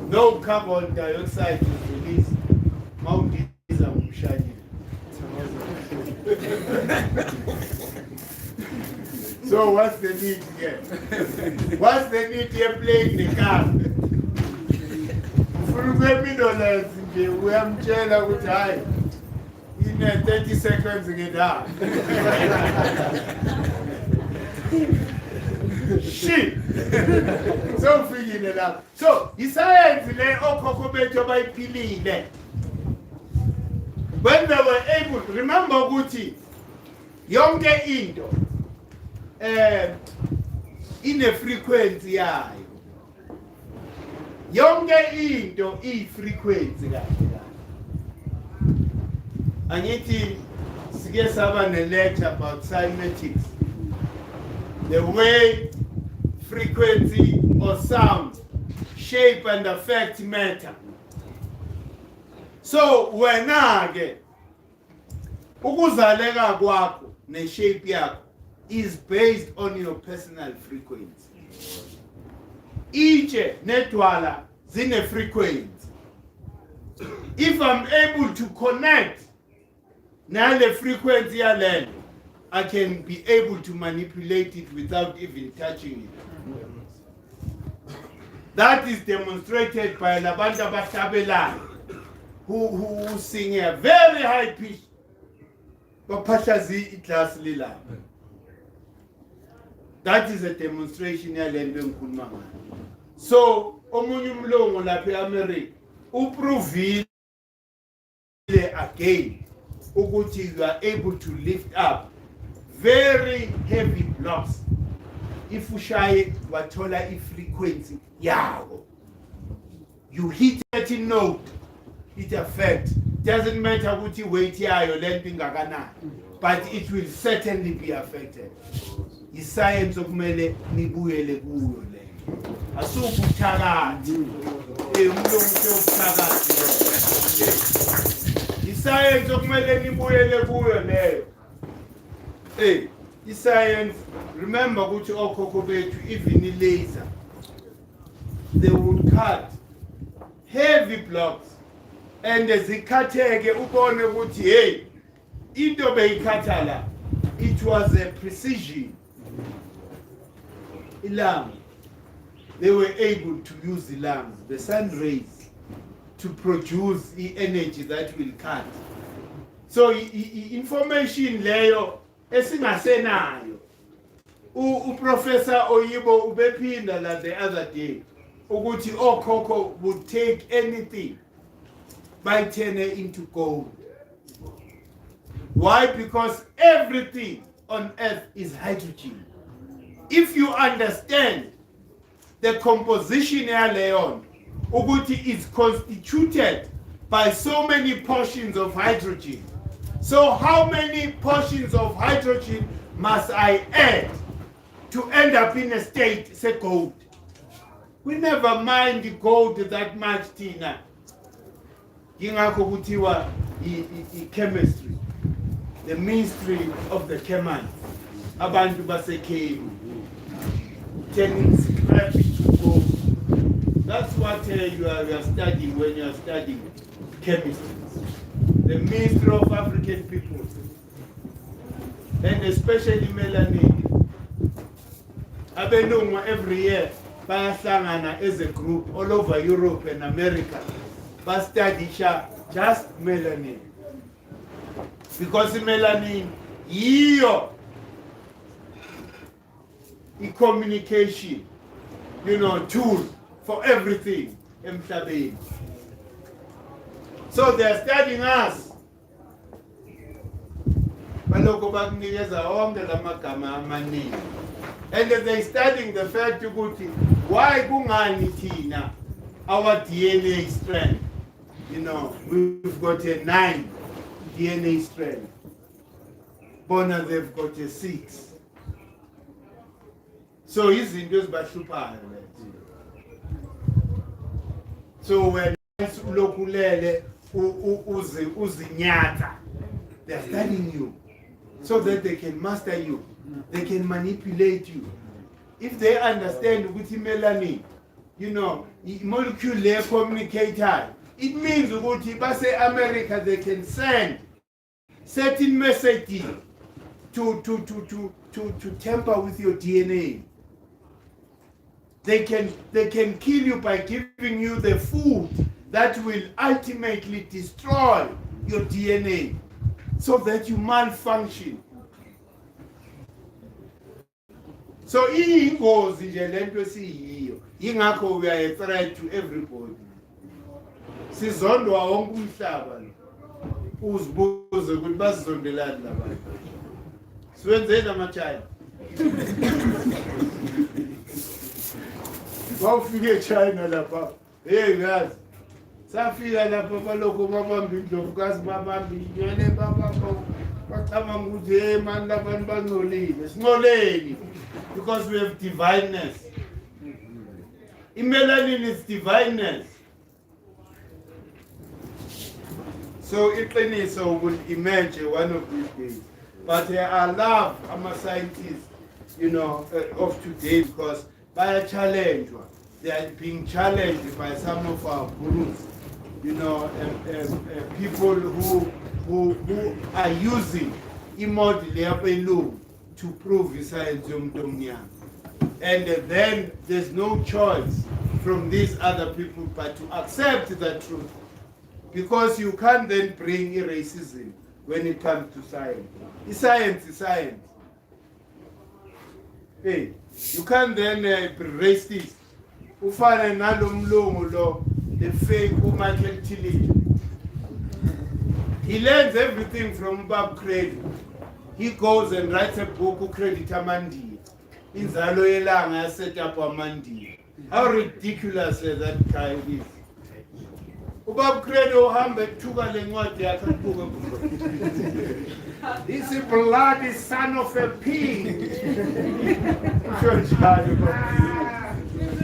No carbon dioxide is released. Mount is a So what's the need here? What's the need here playing the car? We are mchela with high. In 30 seconds get out. Shit. So figuring it out. So the science by peeling. When they were able to remember Guti, yonke into in a frequency yayo. Yonke into frequency kahle. Angithi sike saba ne lecture about cymatics. The way frequency or sound shape and affect matter. So wena-ke ukuzaleka kwakho ne-shape yakho is based on your personal frequency. Each nedwala zine-frequency. If I'm able to connect nale frequency yalento, I can be able to manipulate it without even touching it. That is demonstrated by labantu abahlabelayo who sing a very high pitch, but Pashazi class lila. That is a demonstration ya lendo nkhuluma. So omunye umlungu lapha eAmerica uprovile again ukuthi you are able to lift up very heavy blocks if ushaye wathola ifrequency yawo. You hit it in note, it affects. Doesn't matter ukuthi weight yayo lento ingakanani, but it will certainly be affected. Iscience okumele nibuyele kuyo le. Asukuthakathi. Umlungu uthakathi. Iscience okumele nibuyele kuyo leyo. Science, remember ukuthi okhokho bethu even laser, they would cut heavy blocks and zikhatheke ubone ukuthi hey into beyikhatha la, it was a precision. Ilanga, they were able to use the lungs, the sun rays, to produce the energy that will cut. So information leyo esingasenayo. Professor Oyibo ubephinda la the other day ukuthi okhokho would take anything by turning into gold. Why? Because everything on earth is hydrogen. If you understand the composition ya leon, ukuthi is constituted by so many portions of hydrogen. So how many portions of hydrogen must I add to end up in a state, say gold? We never mind the gold that much, Tina. Yingakho kuthiwa chemistry, the mystery of the Kemet. Abantu basekheni, turning scrap to gold. That's what you are studying when you are studying chemistry. The mystery of African people. and especially melanin. Abelungu every year bayahlangana as a group all over Europe and America. But study just melanin. Because melanin, communication, tool for everything. So they are studying us. And they're studying the fact why our DNA strand. We've got a 9 DNA strand. Bona they've got a 6. So he's in those bashupa. So when lokulele uzinyata, they're studying you so that they can master you, they can manipulate you. If they understand with melanin, molecular communicator, it means that say America they can send certain messages to tamper with your DNA. They can kill you by giving you the food that will ultimately destroy your DNA so that you malfunction. So ingozi nje lento siyiyo. Ingakho we are a threat to everybody. Sizondwa wonke umhlaba lo. Uzibuze ukuthi basizondelani labantu. Siwenzeni amachina. Wawufike eChina lapha. Hey guys. Safika lapha baloko babamba indlovu kazi babamba inyone babamba. Bacabanga ukuthi hey man labantu bangcolile. Singcoleni because we have divineness. Melanin is divineness. So iqiniso will emerge one of these days. But I love our scientists, of today because by a challenge, they are being challenged by some of our gurus, people who are using imodel to prove the science. And then there's no choice from these other people but to accept the truth. Because you can't then bring racism when it comes to science. Science is science. Hey, you can't then be racist. Ufana nalo mlungu lo, the fake Michael Tillage. He learns everything from Bob Credit. He goes and writes a book who credit Amandi. Inzalo yelanga set up Amandi. How ridiculous that guy is. Bob Credo hambe tuka lengwadi akabuka. He's a bloody son of a pig.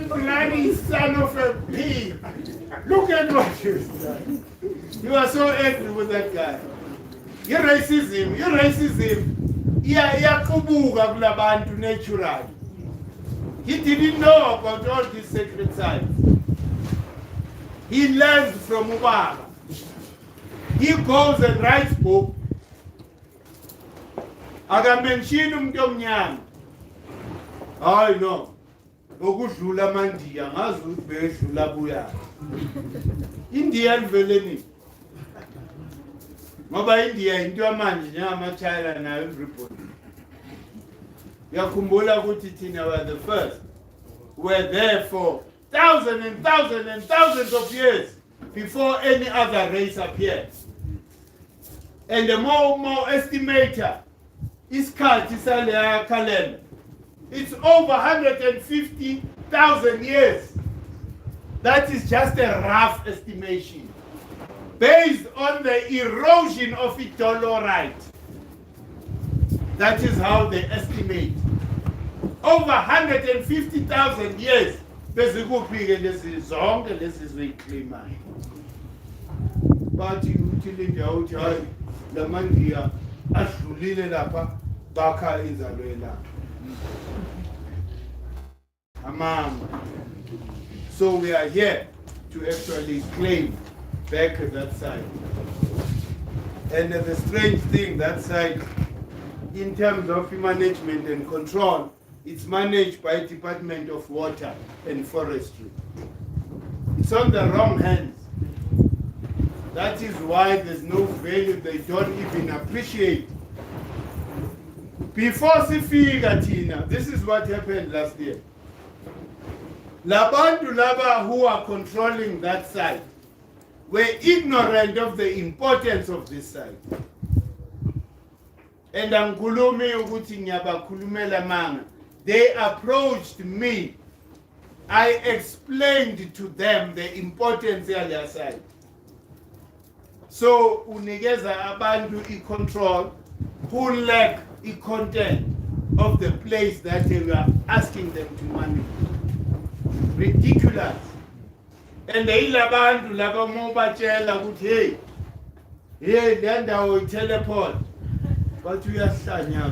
Bloody son of a pig. Look at what you've done. You are so angry with that guy. Your racism. Yakubuka kulabantu naturally. He didn't know about all these sacred sites. He learns from Ubaba. He goes and writes book. Agamenshini umuntu omnyama. I know. Ukudlula mandiya ngazi ukuthi bedlula buya. India liveleni. Ngoba India into yamanje njengama-China nayo everybody. Yakhumbula ukuthi thina were the first. We're there for thousands and thousands and thousands of years before any other race appeared. And the more estimator is calendar. It's over 150,000 years. That is just a rough estimation based on the erosion of dolomite. That is how they estimate. Over 150,000 years. Bezikuphi-ke lezi zonke lezi ziyiklima. Bathi uThilinde awuthi hayi lamandiya adlulile lapha bakha inzalo yelanga. Amama. So we are here to actually claim back that side. And the strange thing, that side, in terms of management and control, it's managed by Department of Water and Forestry. It's on the wrong hands. That is why there's no value, they don't even appreciate. Before sifika Tina, this is what happened last year. Labantu laba who are controlling that site were ignorant of the importance of this site. And angikhulumi ukuthi ngiyabakhulumela manga. They approached me. I explained to them the importance of their site. So unikeza abantu i-control who lack i-content of the place that they were asking them to manage. Ridiculous. And they labantu laba mobatshela ukuthi hey le ndawo i-teleport. But we are sanya.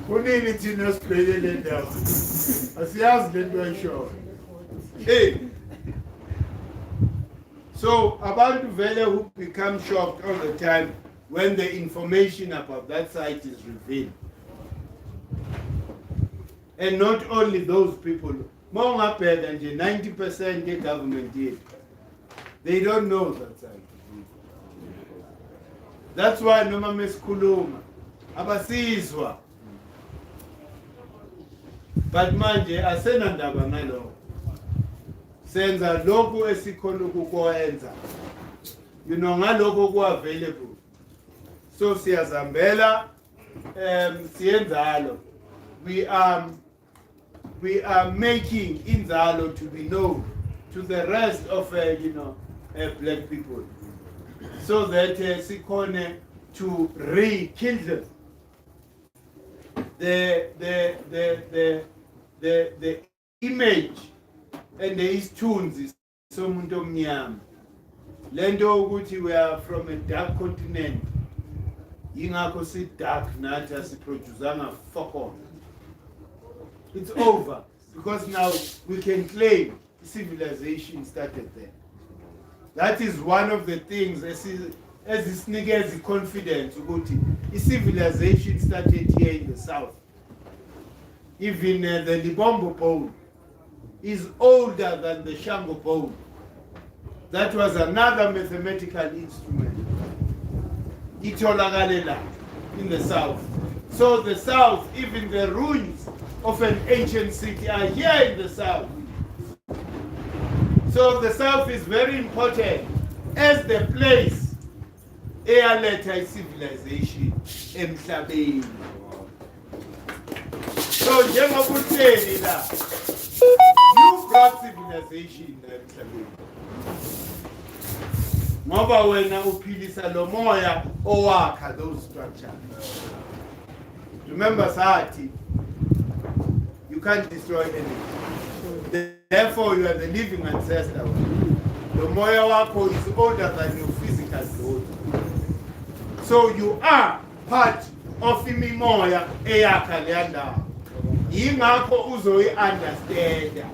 Kunini thina sibheke le ndawo. Asiyazi lento ayisho. Hey. So abantu vele who become shocked all the time when the information about that site is revealed. And not only those people, more than 90% the government did. They don't know that site. That's why noma mesikhuluma abasizwa. But manje asenandaba ngalokho. Senza lokhu esikhona ukukwenza. You know ngalokho ku available. So siyazambela siyenzalo. We are making inzalo to be known to the rest of black people, so that sikhone to re-kill them. The image and the tunes is somuntu omnyama. Lento ukuthi we are from a dark continent. Yingakho si dark nathi asiproducanga fuck all. It's over because now we can claim civilization started there. That is one of the things as isinikeza confidence ukuthi civilization started here in the south. Even the Libombo bone is older than the Shango bone. That was another mathematical instrument. Itholakale la in the south. So the south, even the ruins of an ancient city are here in the south. So the south is very important as the place eyaleta civilization emhlabeni. So njengokutheni la, you brought civilization emhlabeni. Ngoba wena uphilisa lo moya owakha those structures. Remember Sati, you can't destroy anything. Therefore, you are the living ancestor. The moya wako is older than your physical body. So you are part of imimoya eyakha le ndawo. Yingakho uzoyi understand.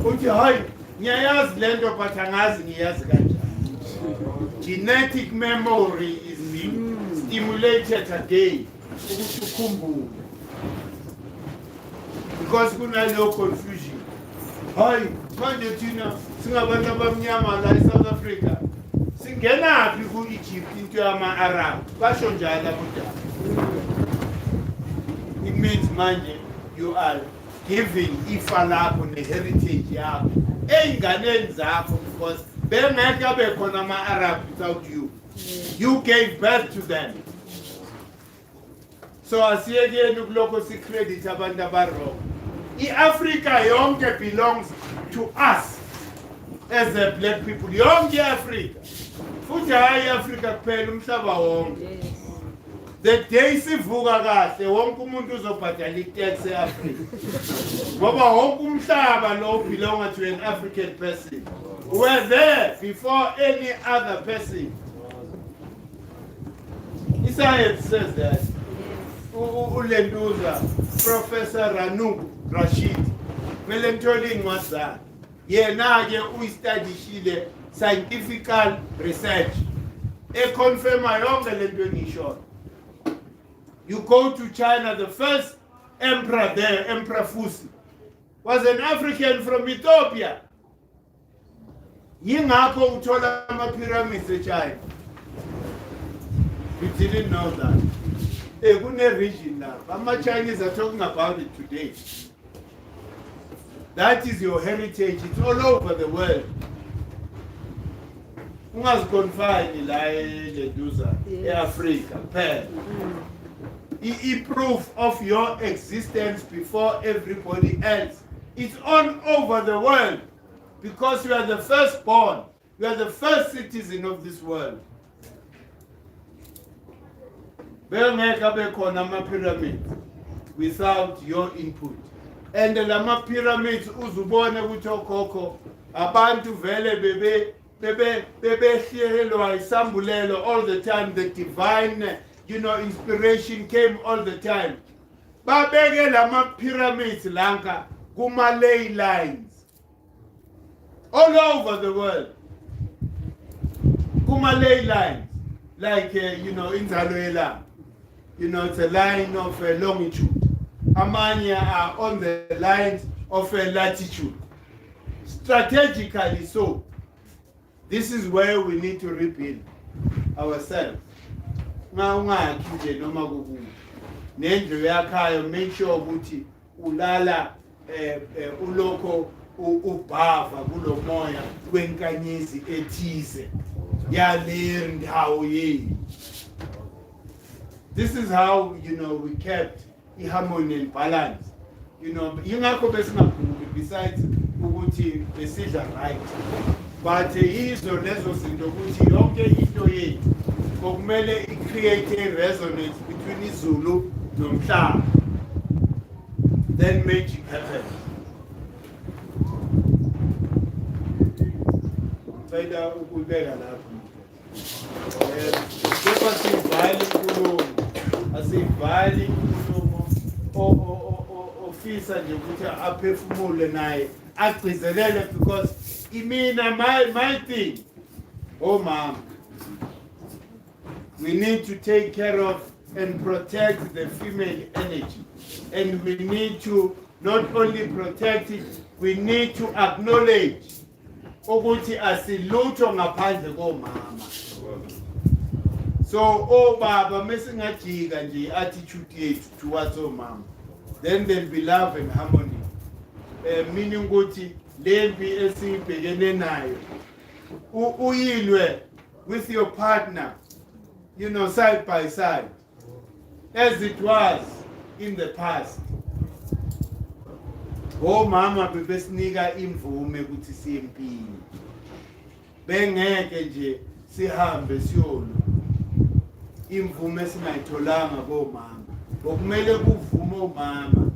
Uthi hayi ngiyayazi lento but angazi ngiyazi kanjani. Genetic memory is being stimulated again ukuthi ukhumbule. Because kunaleyo confusion. Hayi manje thina singabantu abamnyama la eSouth Africa singena phi ku Egypt into yama Arab basho njalo abodala. It means manje you are giving ifa lakho ne-heritage yakho ey'nganeni zakho because bengeke bekhona ama-Arab without you. You gave birth to them. So asiyekeni kulokho si-credit abantu abarong. I-Africa yonke belongs to us as a black people. Yonke i-Africa. Futhi hayi i-Africa kuphela umhlaba wonke. The day sivuka kahle wonke umuntu uzobhadala i-tax e-Africa. Ngoba wonke umhlaba lo belongs to an African person. We're there before any other person. Science says that. Ulenduza, Professor Ranu Rashid, Melentolin was that. Yena ye uistadishile scientific research. econfirma yonke lento engishoyo. You go to China, the first emperor there, Emperor Fusi, was an African from Ethiopia. Yingakho uthola ama-pyramids eChina. You didn't know that. Kune region now. Ama-Chinese are talking about it today. That is your heritage. It's all over the world. Ungaziconfine la eLeduza, eAfrika, kuphela. Proof of your existence before everybody else. It's all over the world because you are the firstborn. You are the first citizen of this world. Bengeka bekhona ama-pyramids without your input. And lama pyramids uzubone ukuthi okhokho abantu vele bebehlelwa isambulelo all the time. The divine, inspiration came all the time. Babeke lama pyramids lanka kuma ley lines all over the world. Kuma ley lines like inzalo yelanga. It's a line of longitude. Amanya are on the lines of latitude. Strategically so. This is where we need to rebuild ourselves. Make sure ukuthi ulala uloko ubhava kulo moya kwenkanyezi ethize yale ndawo yethu. This is how we kept harmony and balance. Yingakho besingaguli besides ukuthi besidla right. But yizo lezo zinto ukuthi yonke into yethu kokumele create a resonance between iZulu nomhlaba. Then magic happens. Sayida ukubeka lapho. Kepha sivali inkulumo. Asivali inkulumo ofisa nje ukuthi aphefumule naye agcizelele because imina my thing. Oh mama, we need to take care of and protect the female energy, and we need to not only protect it, we need to acknowledge ukuthi asilutho ngaphandle komama. So baba mesingajika nje attitude yethu towards mama, then there'll be love and harmony. Meaning ukuthi lempi esibhekene nayo uyilwe with your partner, side by side as it was in the past. Mama bebesinika imvume ukuthi siyempini, bengeke nje sihambe siyolwa imvume singayitholanga komama. Okumele kuvume omama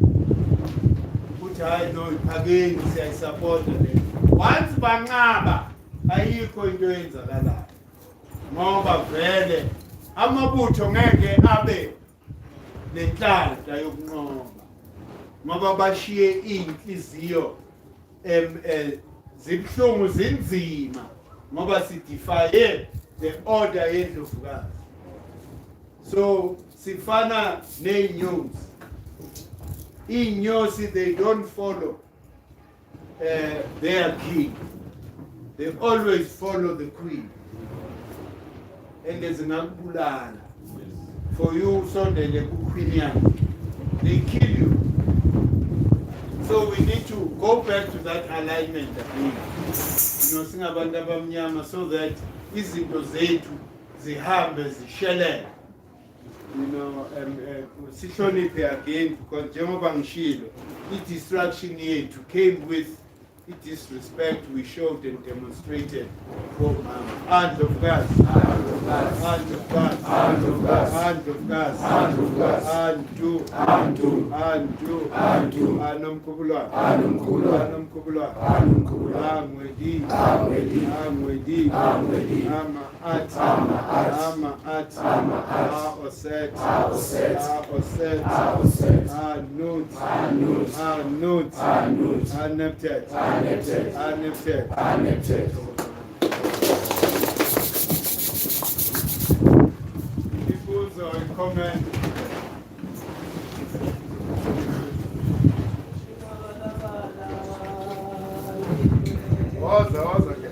ukuthi hayi no iphakeni siyayisupport le. Once banqaba ayikho into eyenzakalayo ngoba vele amabutho ngeke abe nenhlanhla yokunqoba ngoba bashiye inhliziyo zibhlungu zinzima ngoba sidefy the order yendlovukazi. So sifana ney'nyosi. Iy'nyosi, they don't follow their king. They always follow the queen. And zingakubulala for you sondele ku-queen yakho. They kill you. So we need to go back to that alignment again. Singabantu abamnyama so that izinto zethu zihambe zishelele. Sihloniphe again because njengoba ngishilo i-distraction yethu came with disrespect we showed and demonstrated for mama. Hand of God, hand of God, hand of God, hand of God, hand of God, hand of God, Mkhulu, man. Woza ke.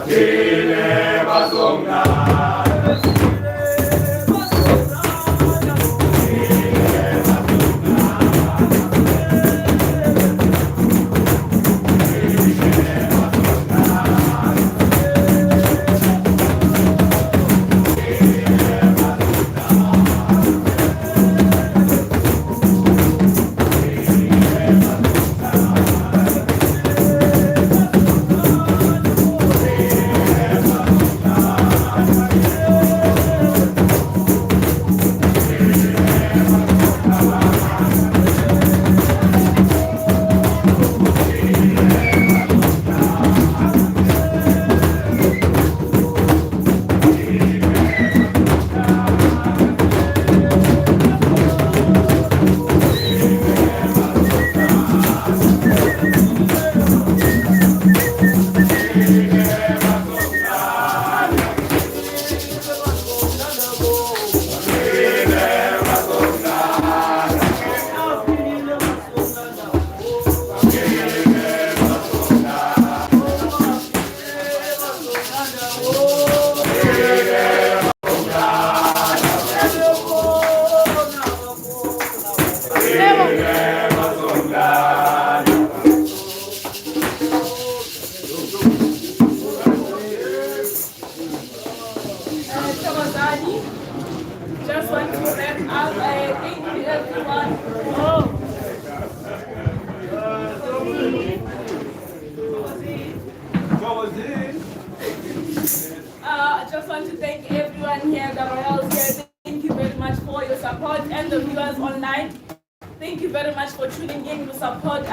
Ile bazonga Just want to wrap up. Thank you everyone. I just want to thank everyone here, the royals here. Thank you very much for your support, and the viewers online. Thank you very much for tuning in to support.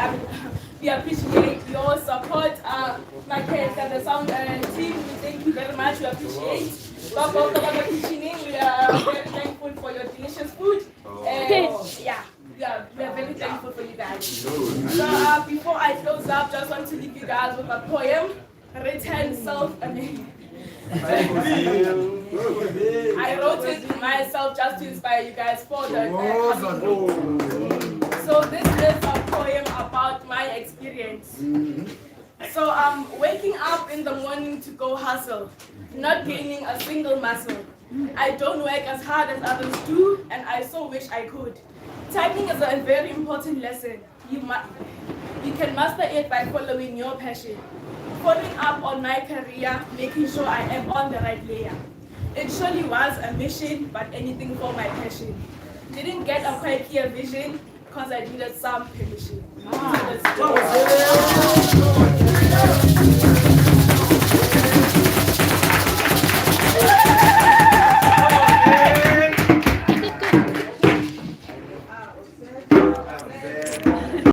We appreciate your support. My kids and the sound team, we thank you very much. We appreciate. We are very thankful for your delicious food. Yeah, we are very thankful for you guys. So before I close up, just want to leave you guys with a poem written I wrote it myself just to inspire you guys for the So this is a poem about my experience. So I'm waking up in the morning to go hustle, not gaining a single muscle. I don't work as hard as others do, and I so wish I could. Typing is a very important lesson. You can master it by following your passion. Following up on my career, making sure I am on the right layer. It surely was a mission, but anything for my passion. Didn't get a quite clear vision, because I needed some permission. So let's go.